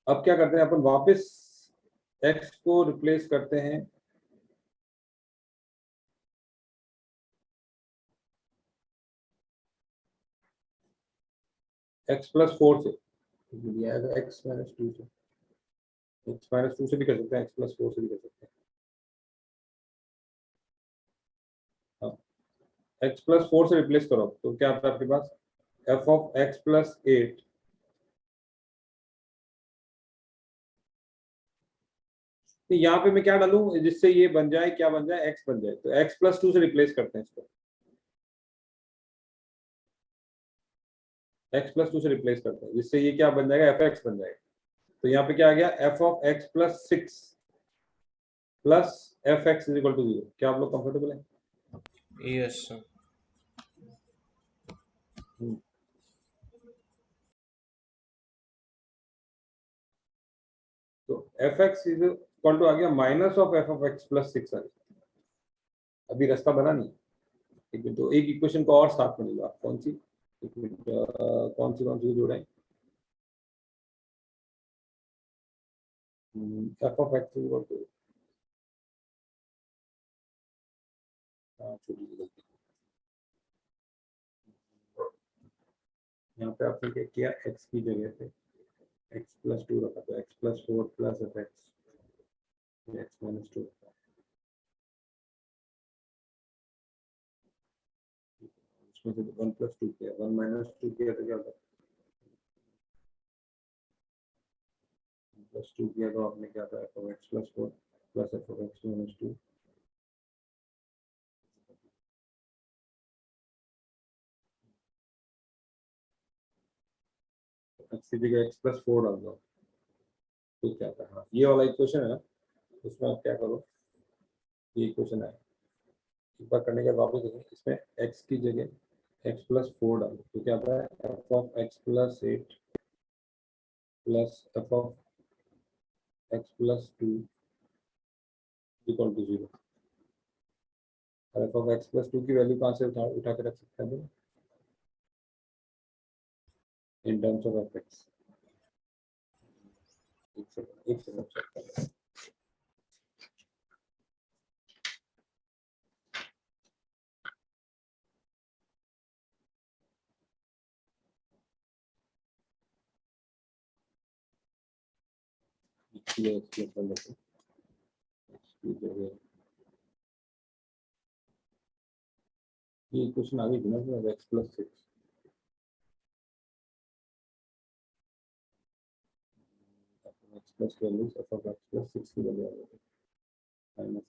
अब क्या करते हैं अपन, वापस x को रिप्लेस करते हैं x प्लस 4 से, x माइनस 2 से, x माइनस 2 से भी कर सकते हैं, x प्लस 4 से भी कर सकते हैं। हाँ, x प्लस 4 से रिप्लेस करो, तो क्या आता है आपके पास, f ऑफ x प्लस 8 तो यहाँ पे मैं क्या डालूं जिससे ये बन जाए, क्या बन जाए, x बन जाए, तो x प्लस 2 से रिप्लेस करते हैं इसको, x प्लस 2 से रिप्लेस करते हैं, जिससे ये क्या बन जाएगा, एफ एक्स बन जाएगा। तो यहाँ पे क्या आ गया, f of x plus 6 plus f x is equal to 0। क्या आप लोग कंफर्टेबल है? Yes sir. तो f x is equal to आ गया minus of f of x plus 6 आ गया। अभी रास्ता बना नहीं, ठीक है, तो एक इक्वेशन को और साथ में लेगा, कौन सी, कौन सी जोड़े, f of x is equal to, छोटी सी गलती, यहाँ पे आपने क्या किया, एक्स की जगह पे एक्स प्लस 2 रखा, तो x plus 4 plus f x, x minus 2 रखा, उसमें से 1 प्लस 2 किया, 1 माइनस 2 किया तो क्या होता, प्लस 2 किया तो आपने क्या था, F of x plus 4 plus f of x minus 2, x की जगह एक्स प्लस 4 डाल दो, तो क्या था, हाँ ये वाला इक्वेशन है ना, उसमें आप क्या करो, ये इक्वेशन है, एक बार करने के बाद वापस देखो, इसमें x की जगह x प्लस 4 डालो, तो क्या आता है, f of x plus 8 plus f of x plus 2 equal to 0। और एफ ऑफ एक्स प्लस 2 की वैल्यू कहाँ से उठा के रख सकते हैं, in terms of fx. एक सेकंड चेक कर लें। ये एक्सप्लेन कर लेते हैं। ये क्वेश्चन आगे थी ना x plus 6 x plus 12 is f of x plus 6 की वैल्यू आ गई माइनस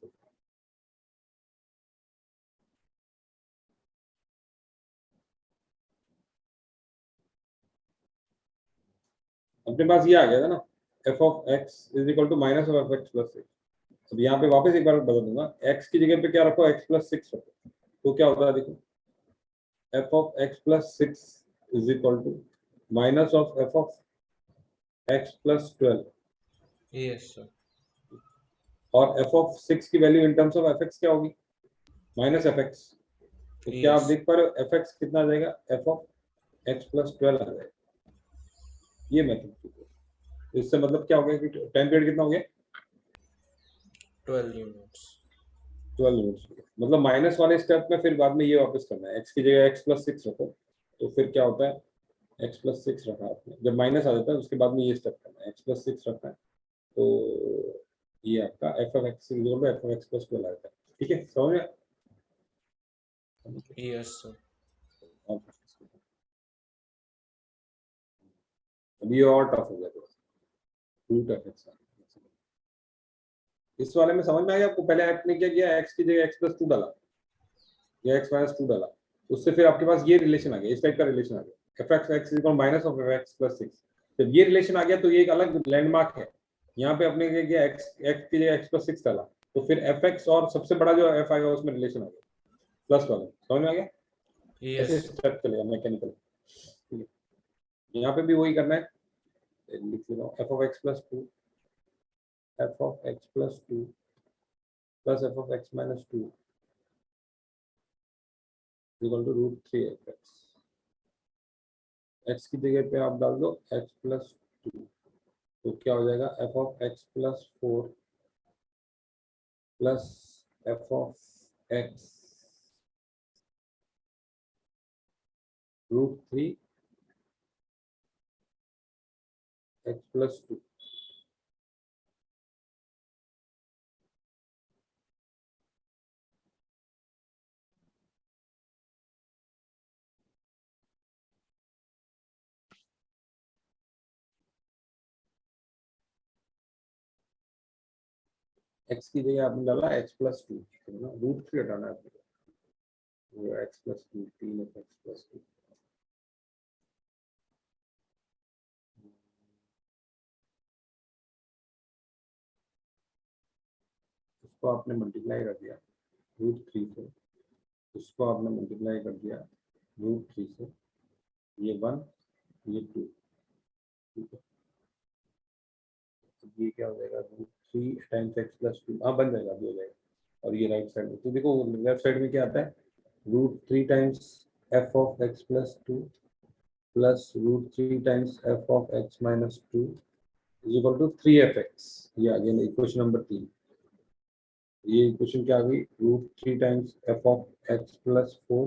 अपने पास ये आ गया था ना f of x is equal to minus of f x plus 6। अब यहाँ पे वापस एक बार बदल दूंगा, x की जगह पे क्या रखो, x plus 6 रखो, तो क्या होता है देखो, f of x plus 6 is equal to minus of f of x plus 12। Yes sir. और f of 6 की value in terms of fx क्या होगी, माइनस fx। तो क्या आप यस देख पा रहे हो fx कितना आ जाएगा, f of x plus 12 आ जाएगा। ये मेथड, इससे मतलब क्या हो गया कि टाइम पीरियड कितना हो गया, 12 यूनिट्स। 12 मिनट्स। मतलब माइनस वाले स्टेप में फिर बाद में ये वापस करना है, x की जगह x plus 6 रखो, तो फिर क्या होता है, x plus 6 रखा आपने, जब माइनस आ जाता है उसके बाद में ये स्टेप करना है, x plus 6 रखना है, तो ये आपका f of x equal to f of x plus 12 आता है। ठीक है, समझ में? Yes sir. अभी और टफ हो गया थोड़ा, रूट ऑफ x। इस वाले में समझ में आ गया आपको, पहले आपने क्या किया, x की जगह x plus 2 डाला या x minus 2 डाला, उससे फिर आपके पास ये रिलेशन आ गया, इस टाइप का रिलेशन आ गया, f of x equal minus of f x plus 6। जब ये रिलेशन आ गया तो ये एक अलग लैंडमार्क है, यहाँ पे अपने क्या किया, x की जगह x plus 6 डाला, तो फिर fx और सबसे बड़ा जो f आएगा उसमें रिलेशन आ गया, प्लस वाला। समझ में आ गया? ऐसे यस स्टेप चलेगा मैकेनिकल। ठीक है, यहाँ पे भी वही करना है, लिख लेता हूँ, f of x plus 2 f of x plus 2 plus f of x minus 2 equal to root 3f(x)। x की जगह पे आप डाल दो x plus 2, तो क्या हो जाएगा, f of x plus 4 plus f of x root 3 x plus 2। x की जगह आपने डाला x plus 2, रूट 3 हटाना है आपको, x plus 2 3 x plus 2। इसको आपने मल्टीप्लाई कर दिया रूट 3 से, इसको आपने मल्टीप्लाई कर दिया रूट 3 से, ये 1 ये 2। ठीक है, ये क्या हो जाएगा, रूट 3 टाइम्स x plus 2, हाँ बन जाएगा, अभी हो जाएगा। और ये राइट साइड में, तो देखो लेफ्ट साइड में क्या आता है, root 3 times f of x plus 2 plus root 3 times f of x minus 2 is equal to 3f(x)। ये आ गया इक्वेशन नंबर 3। ये इक्वेशन क्या आ गई, root 3 times f of x plus 4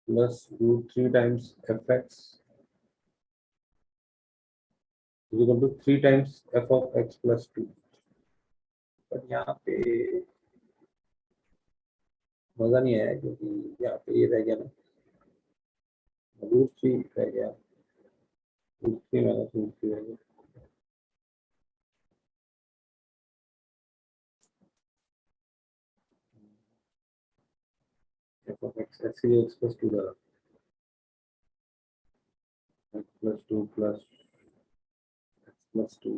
plus root 3 times f(x) is equal to 3 times f of x plus 2। But यहाँ पे मजा नहीं आया, क्योंकि यहाँ पे ये रह गया ना, रूट 3 रह गया, रूट 3 माइनस रूट 3 रह गया। f of x x की x plus 2 डाला, x plus 2 plus x plus 2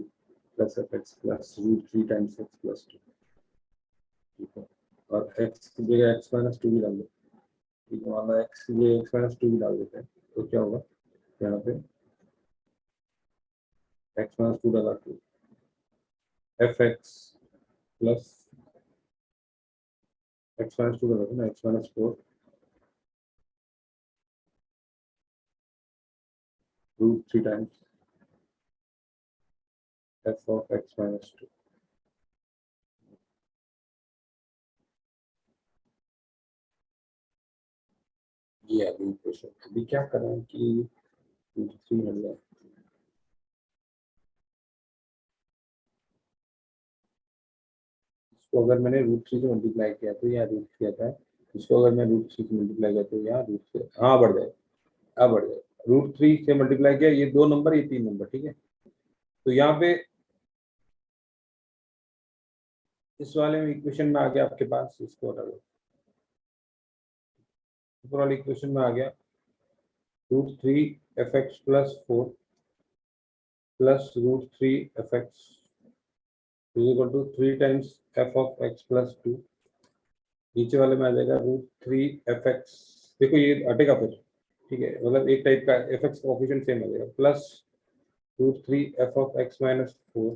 plus f(x) plus root 3 times x plus 2। ठीक है, और x की जगह x minus 2 भी डाल दो। ठीक है, मान लो x की जगह x minus 2 भी डाल देते हैं, तो क्या होगा, यहाँ पे x minus 2 डाला 2 f(x) प्लस x minus 2 डाला था ना, x minus 4 root 3 times f of x minus 2. ये अगली क्वेश्चन। अभी क्या करें कि रूट 3 मिल जाए। इसको अगर मैंने रूट 3 से मल्टीप्लाई किया तो यहाँ रूट 3 आता है। इसको अगर मैं रूट 3 से मल्टीप्लाई किया तो यहाँ रूट से हाँ बढ़ जाए, हाँ बढ़ जाए। रूट 3 से मल्टीप्लाई किया, ये 2 नंबर, ये 3 नंबर, ठीक है। तो यहाँ पे इस वाले में इक्वेशन में आ गया आपके पास, इसको हटा दो, ऊपर वाले इक्वेशन में आ गया root 3 f x plus 4 plus root 3 f x is equal to 3 times f of x plus 2। नीचे वाले में आ जाएगा रूट 3 एफ एक्स, देखो ये हटेगा फिर, ठीक है, मतलब एक टाइप का एफ एक्स कोएफिशिएंट सेम आ जाएगा, plus root 3 f of x minus 4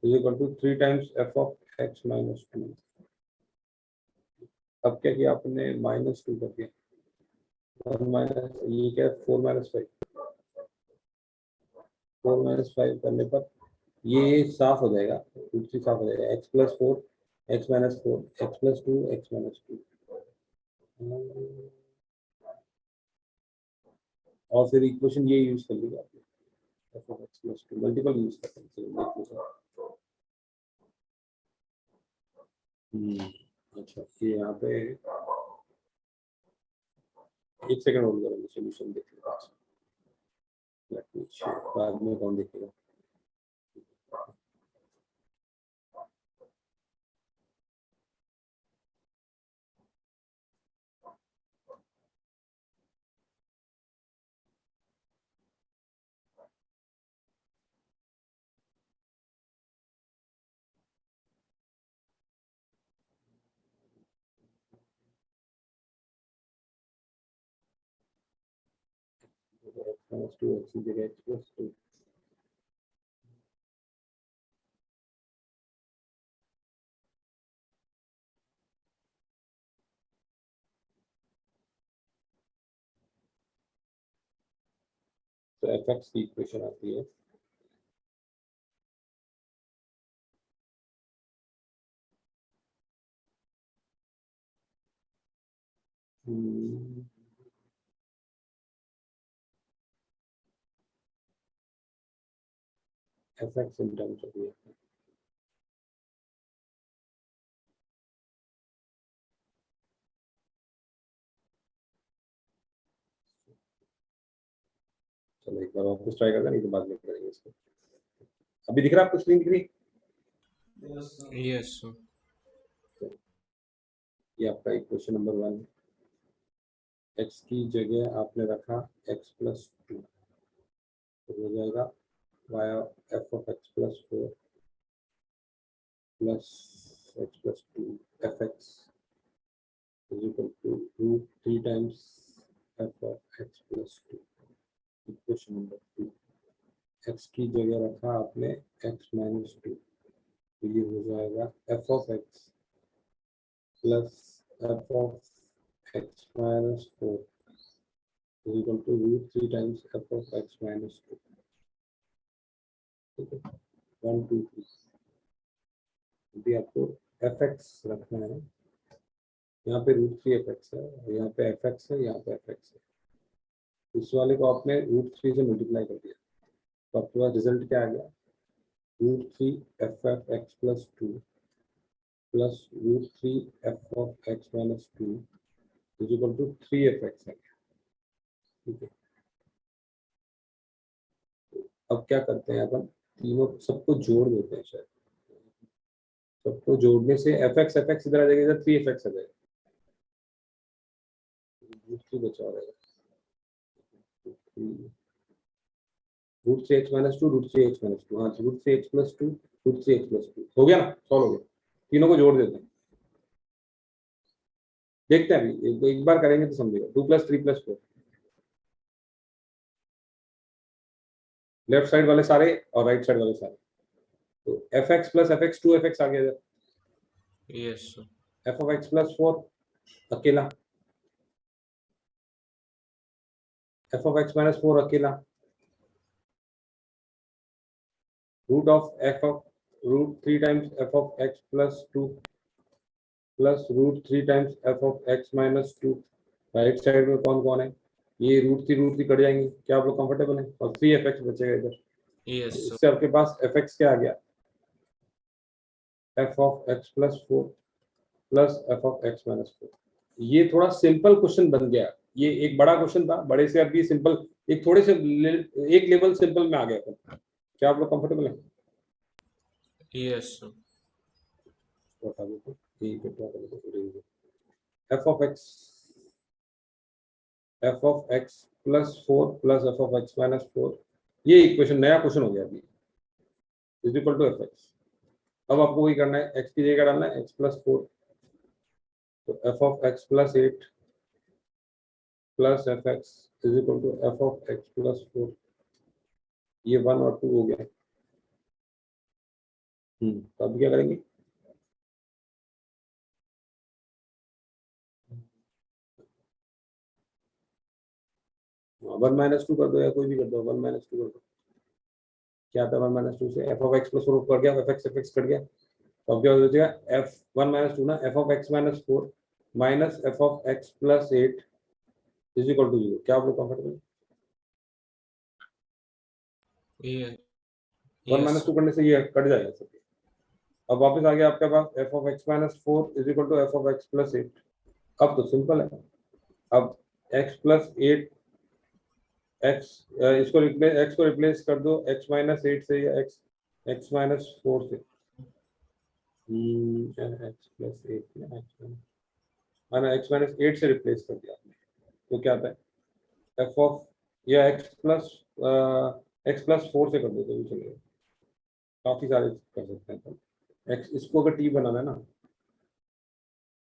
is equal to 3 times f of x minus 2। अब क्या किया आपने, माइनस 2 कर दिया, और माइनस ये क्या 4 माइनस 5, 4 माइनस 5 करने पर ये साफ हो जाएगा, रूट 3 साफ हो जाएगा, x plus 4 x minus 4 x plus 2 x minus 2, और फिर इक्वेशन ये यूज कर लीजिए आपने F of x plus 2, multiple use करते हैं। चलिए देख लेते हैं। अच्छा, ये यहाँ पे एक सेकंड होल्ड करेंगे, सॉल्यूशन देख लेते हैं, बाद में कौन देखेगा। एक्स माइनस 2 एक्स की जगह एक्स प्लस 2, तो एफ एक्स की इक्वेशन आती है F x in terms of ये, चलो एक बार वापस ट्राई करते हैं, नहीं तो बाद में करेंगे इसको। अभी दिख रहा है आपको, स्क्रीन दिख रही है? Yes sir. ये आपका इक्वेशन नंबर 1, एक्स की जगह आपने रखा एक्स प्लस 2, तो हो जाएगा y f of x plus 4 plus x plus 2 f x is equal to root 3 times f of x plus 2। Equation number 2, x की जगह रखा आपने एक्स माइनस 2, तो ये हो जाएगा f of x plus f of x minus 4 is equal to root 3 times f of x minus 2. ठीक है, 1 2 3, अभी आपको एफ एक्स रखना है, यहाँ पे रूट 3 एफ एक्स है, यहाँ पे एफ एक्स है, यहाँ पे एफ एक्स है। इस वाले को आपने रूट 3 से मल्टीप्लाई कर दिया, तो आपके पास रिजल्ट क्या आ गया, root 3 f f x plus 2 plus root 3 f of x minus 2 is equal to 3 f x है। ठीक है, अब क्या करते हैं अपन, तीनों सबको जोड़ देते हैं, शायद सबको जोड़ने से एफ एक्स इधर आ जाएगा, इधर 3 एफ एक्स आ जाएगा, रूट 3 बचा रहेगा, root 3 x minus 2 root 3 x minus 2, हाँ root 3 x plus 2 root 3 x plus 2 हो गया ना, सॉल्व हो गया। तीनों को जोड़ देते हैं, देखते हैं अभी एक बार करेंगे तो समझेगा। 2 प्लस 3 प्लस 4, लेफ्ट साइड वाले सारे और राइट साइड वाले सारे, तो f x plus f x 2 f x आ गया इधर, yes sir. F of x plus 4 अकेला, एफ ऑफ एक्स माइनस 4 अकेला, root of f of root 3 times f of x plus 2 plus root 3 times f of x minus 2। Right side में कौन कौन है? ये रूट थ्री कट जाएंगे। क्या आप लोग कंफर्टेबल हैं? और 3f(x) बचेगा इधर। Yes sir. इससे आपके पास fx क्या आ गया? f of x plus 4 plus f of x minus 4। ये थोड़ा सिंपल क्वेश्चन बन गया। ये एक बड़ा क्वेश्चन था, बड़े से अब ये सिंपल एक थोड़े से एक लेवल सिंपल में आ गया था। क्या आप लोग कंफर्टेबल हैं? Yes sir. f of x plus 4 plus f of x minus 4, ये इक्वेशन नया क्वेश्चन हो गया अभी, इज इक्वल टू fx। अब आपको वही करना है, x की जगह डालना है x प्लस 4, तो f ऑफ x प्लस 8 प्लस fx is equal to f of x plus 4। ये 1 और 2 हो गया। तो अब क्या करेंगे? वन माइनस टू कर दो या कोई भी कर दो, 1 माइनस 2 कर दो। क्या आता है 1 माइनस 2 से? f of x plus 4 cut गया, fx कट गया, तो अब क्या हो जाएगा? f 1 माइनस 2 ना, f of x minus 4 minus f of x plus 8 is equal to 0। क्या आप लोग comfortable? One yes minus sir. Two करने से ये कट जाएगा सब। अब वापस आ गया आपके पास f of x minus 4 is equal to f of x plus 8। अब तो सिंपल है। अब x प्लस 8 x x को रिप्लेस कर दो x माइनस 8 से या x माइनस 4 से। x प्लस 8 या x माइनस 8 से रिप्लेस कर दिया आपने, तो क्या आता है? f ऑफ या x प्लस 4 से कर दो तो भी चलेगा। काफी सारे कर सकते हैं तो x, इसको अगर t बनाना है ना,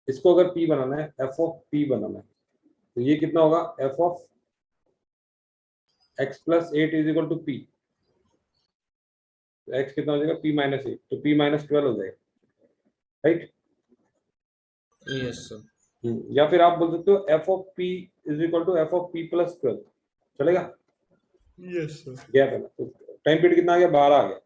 इसको अगर p बनाना है, f ऑफ p बनाना है, तो ये कितना होगा? f of x plus 8 is equal to p। तो x कितना हो जाएगा? p माइनस 8, तो p माइनस 12 हो जाएगा, राइट? Yes sir. या फिर आप बोल सकते हो f of p is equal to f of p plus 12, चलेगा? Yes sir. गैप है ना, तो टाइम पीरियड कितना आ गया? 12 आ गया।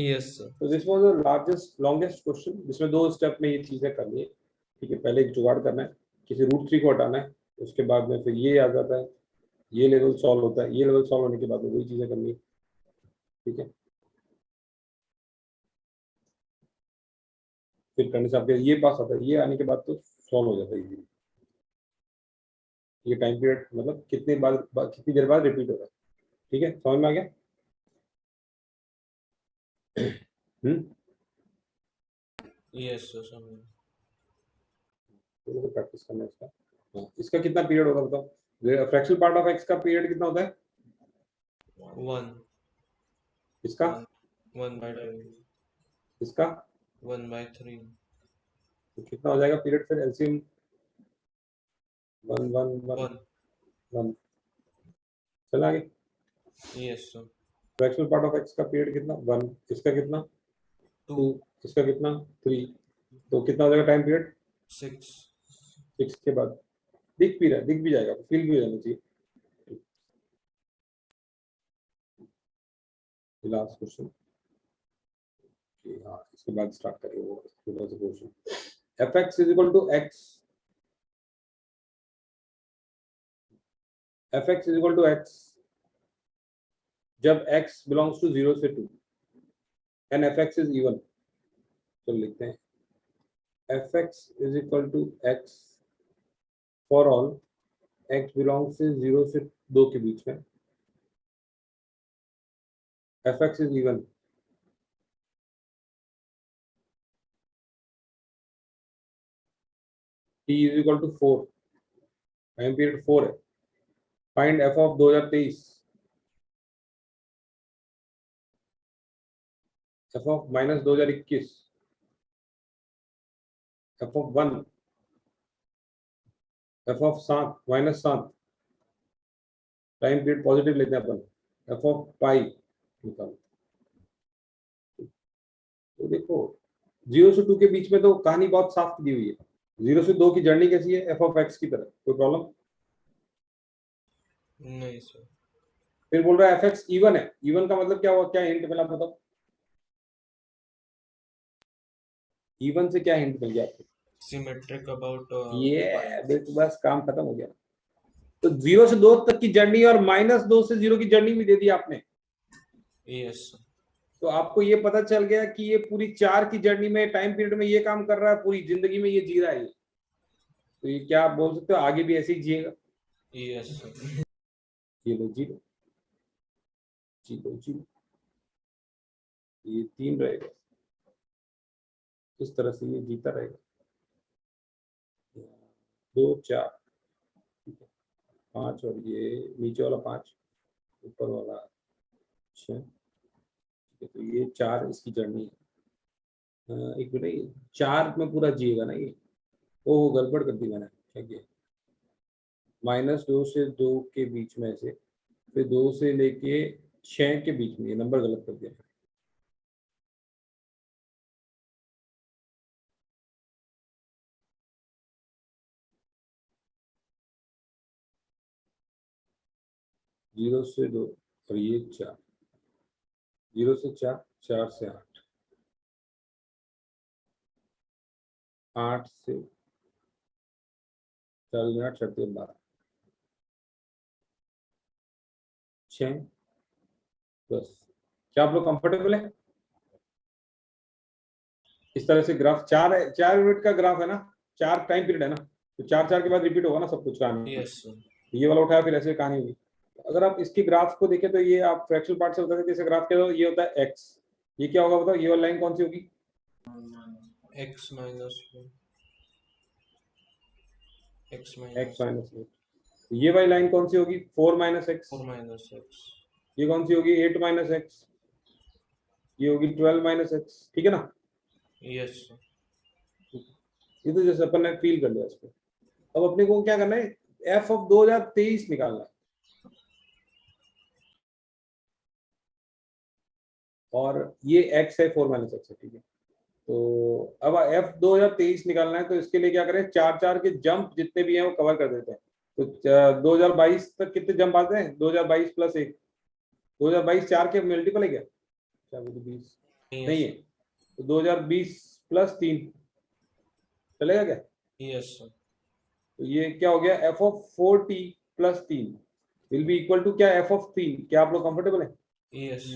Yes sir. तो this was the largest longest question, जिसमें 2 स्टेप में ये चीजें करनी है। ठीक है, पहले एक जुगाड़ करना है, किसी रूट 3 को हटाना है, उसके बाद में फिर ये आ जाता है, ये लेवल सॉल्व होता है, ये लेवल सॉल्व होने के बाद में वही चीजें करनी है। ठीक है, फिर करने से आपके ये पास आता है, ये आने के बाद तो सॉल्व हो जाता है इजीली। ये टाइम पीरियड मतलब कितनी देर बाद रिपीट होगा। ठीक है, समझ में आ गया? यस सर समझ। प्रैक्टिस करना है इसका। हाँ, इसका कितना पीरियड होगा बताओ? फ्रैक्शनल पार्ट ऑफ एक्स का पीरियड कितना होता है? 1 इसका 1 by 2 इसका 1 by 3। तो कितना हो जाएगा पीरियड? फिर एलसीएम 1 1 1 1। 1। चल आगे। Yes sir. Fractional part of x का पीरियड कितना? 1। इसका कितना? 2 2। इसका कितना? 3। तो कितना हो जाएगा टाइम पीरियड? 6। 6 के बाद दिख भी रहा है, दिख भी जाएगा, फील भी हो जाना चाहिए। लास्ट क्वेश्चन, हाँ इसके बाद स्टार्ट करेंगे वो छोटा सा question. F x is equal to x, f x is equal to x जब x बिलोंग्स टू 0 से 2 and f x is even. तो लिखते हैं f x is equal to x for all x belongs से 0 से 2 के बीच में, एफ एक्स इज इवन। t is equal to 4, time period 4 है। Find f of 2023, f of minus 2021, F of 1, F of 7 minus 7, time period positive लेते हैं अपन, एफ ऑफ पाई निकालो। तो देखो 0 से 2 के बीच में तो कहानी बहुत साफ दी हुई है। 0 से 2 की जर्नी कैसी है? एफ ऑफ एक्स की तरह। कोई प्रॉब्लम? नहीं सर। फिर बोल रहा है एफ एक्स इवन है। इवन का मतलब क्या हुआ? क्या हिंट मिला बताओ? इवन से क्या हिंट मिल गया आपको? सिमेट्रिक अबाउट ये बस काम खत्म हो गया। तो 0 से 2 तक की जर्नी और -2 से 0 की जर्नी भी दे दी आपने। यस तो आपको ये पता चल गया कि ये पूरी 4 की जर्नी में टाइम पीरियड में ये काम कर रहा है, पूरी जिंदगी में ये जी रहा है ये। तो ये क्या आप बोल सकते हो आगे भी ऐसे ही जिएगा? यस ये लो जी लो, जी लो जी लो, ये 3 रहेगा, इस तरह से ये जीता रहेगा। 2 4, ठीक है, 5 और ये नीचे वाला 5, ऊपर वाला 6, ठीक है। तो ये 4 इसकी जर्नी है। एक मिनट, ये 4 में पूरा जिएगा ना ये? ओ गड़बड़ कर दी मैंने, क्या किया? -2 से 2 के बीच में से, फिर 2 से लेके 6 के बीच में, ये नंबर गलत कर दिया। 0 से 2 और ये 4, 0 से 4, 4 से 8, 8 से 4, 8 6 12, 6 बस। क्या आप लोग कंफर्टेबल है? इस तरह से ग्राफ 4 यूनिट का ग्राफ है ना, 4 टाइम पीरियड है ना, तो 4 के बाद रिपीट होगा ना सब कुछ कहानी। यस ये वाला उठाया फिर ऐसे कहानी होगी। अगर आप इसकी ग्राफ को देखें तो ये आप फ्रैक्शनल पार्ट से बता सकते हैं। जैसे ग्राफ क्या हो, ये होता है x, ये क्या होगा बताओ, ये वाली लाइन कौन सी होगी? x minus x x minus minus 8। ये वाली लाइन कौन सी होगी? 4 माइनस एक्स। 4 माइनस x ये कौन सी होगी? 8 माइनस एक्स। ये होगी 12 माइनस एक्स, ठीक है ना? यस ये तो जैसे अपन ने फील कर लिया इसको। अब अपने को क्या करना है? एफ ऑफ 2023 निकालना है। और ये x है, 4 माइनस एक्स है, ठीक है। तो अब f 2023 निकालना है, तो इसके लिए क्या करें? 4 के जंप जितने भी हैं वो कवर कर देते हैं। तो 2022 तक कितने जंप आते हैं? 2022 प्लस 1, 2022 4 के मल्टीपल है क्या? 4 तो 20 नहीं है, तो 2020 प्लस 3 चलेगा क्या? यस तो ये क्या हो गया? F of 4t plus 3 will be equal to क्या? F of 3। क्या आप लोग कंफर्टेबल है? यस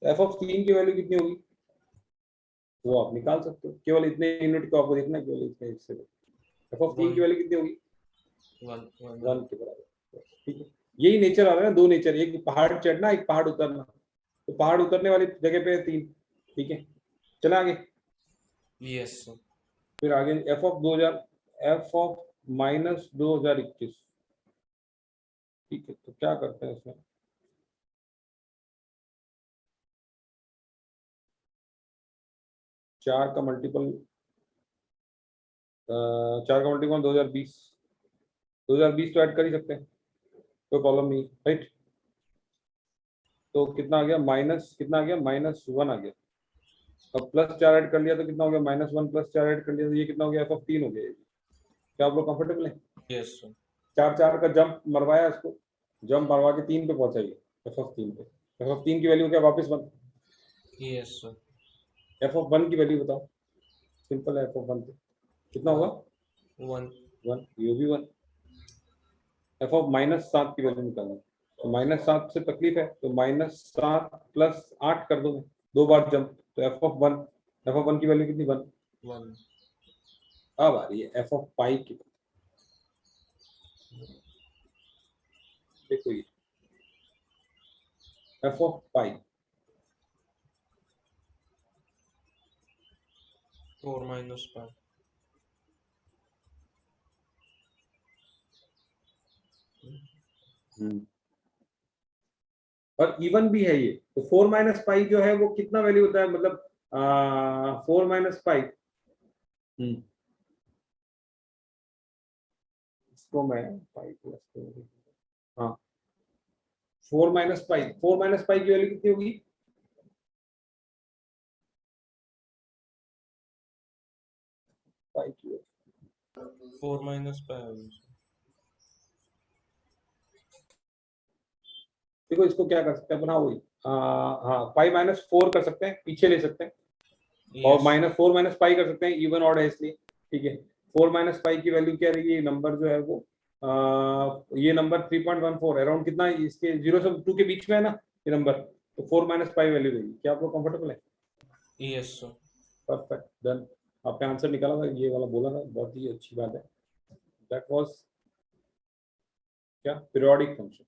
एफ ऑफ 3 की वैल्यू कितनी होगी वो आप निकाल सकते हो। केवल इतने यूनिट को आपको देखना है, केवल इतने हिस्से में। एफ ऑफ 3 की वैल्यू कितनी होगी? 1 के बराबर, ठीक है। यही नेचर आ रहा है ना, 2 नेचर, एक पहाड़ चढ़ना, एक पहाड़ उतरना। तो पहाड़ उतरने वाली जगह पे 3, ठीक है। चला आगे, यस फिर आगे F of 2000, F of minus 2021, ठीक है। तो क्या करते हैं इसमें? चार का मल्टीपल 2020, 2020 तो ऐड कर ही सकते हैं, कोई प्रॉब्लम नहीं, राइट। तो कितना आ गया? माइनस कितना आ गया? -1 आ गया। अब +4 ऐड कर लिया तो कितना हो गया? -1 + 4 ऐड कर लिया तो ये कितना हो गया? एफ ऑफ 3 हो गया। क्या आप लोग कंफर्टेबल है? यस 4 का जंप मरवाया इसको, जंप मरवा के 3 पे पहुंचाइए, एफ ऑफ 3 पे। एफ ऑफ 3 की वैल्यू क्या? वापस 1। यस एफ ऑफ 1 की वैल्यू बताओ, सिंपल है। एफ ऑफ 1 पे कितना होगा? 1 1, ये भी 1। एफ ऑफ -7 की वैल्यू निकालना, तो -7 से तकलीफ है, तो -7 + 8 कर दो, 2 बार जंप, तो एफ ऑफ 1, एफ ऑफ 1 की वैल्यू कितनी? 1। 1 अब आ रही है एफ ऑफ पाई की। देखो ये F of pi 4 minus pi और इवन भी है ये, तो 4 माइनस पाई जो है वो कितना वैल्यू होता है? मतलब 4 माइनस पाई, इसको मैं पाई प्लस, हाँ 4 माइनस पाई की वैल्यू कितनी होगी? पाई की वैल्यू 4 माइनस पाई देखो, इसको क्या कर सकते हैं अपन? हाँ वही, हाँ पाई -4 कर सकते हैं, पीछे ले सकते हैं, और Yes. -4 माइनस पाई कर सकते हैं, इवन ऑड है इसलिए, ठीक है। 4 माइनस पाई की वैल्यू क्या रहेगी, नंबर जो है वो ये नंबर 3.14 अराउंड कितना है, इसके 0 से 2 के बीच में है ना ये नंबर, तो 4 माइनस पाई वैल्यू रहेगी। क्या आप लोग कंफर्टेबल है? Yes, sir. Perfect, done. आपका आंसर निकाला था, ये वाला बोला था, बहुत ही अच्छी बात है। दैट वाज क्या, पीरियोडिक फंक्शन।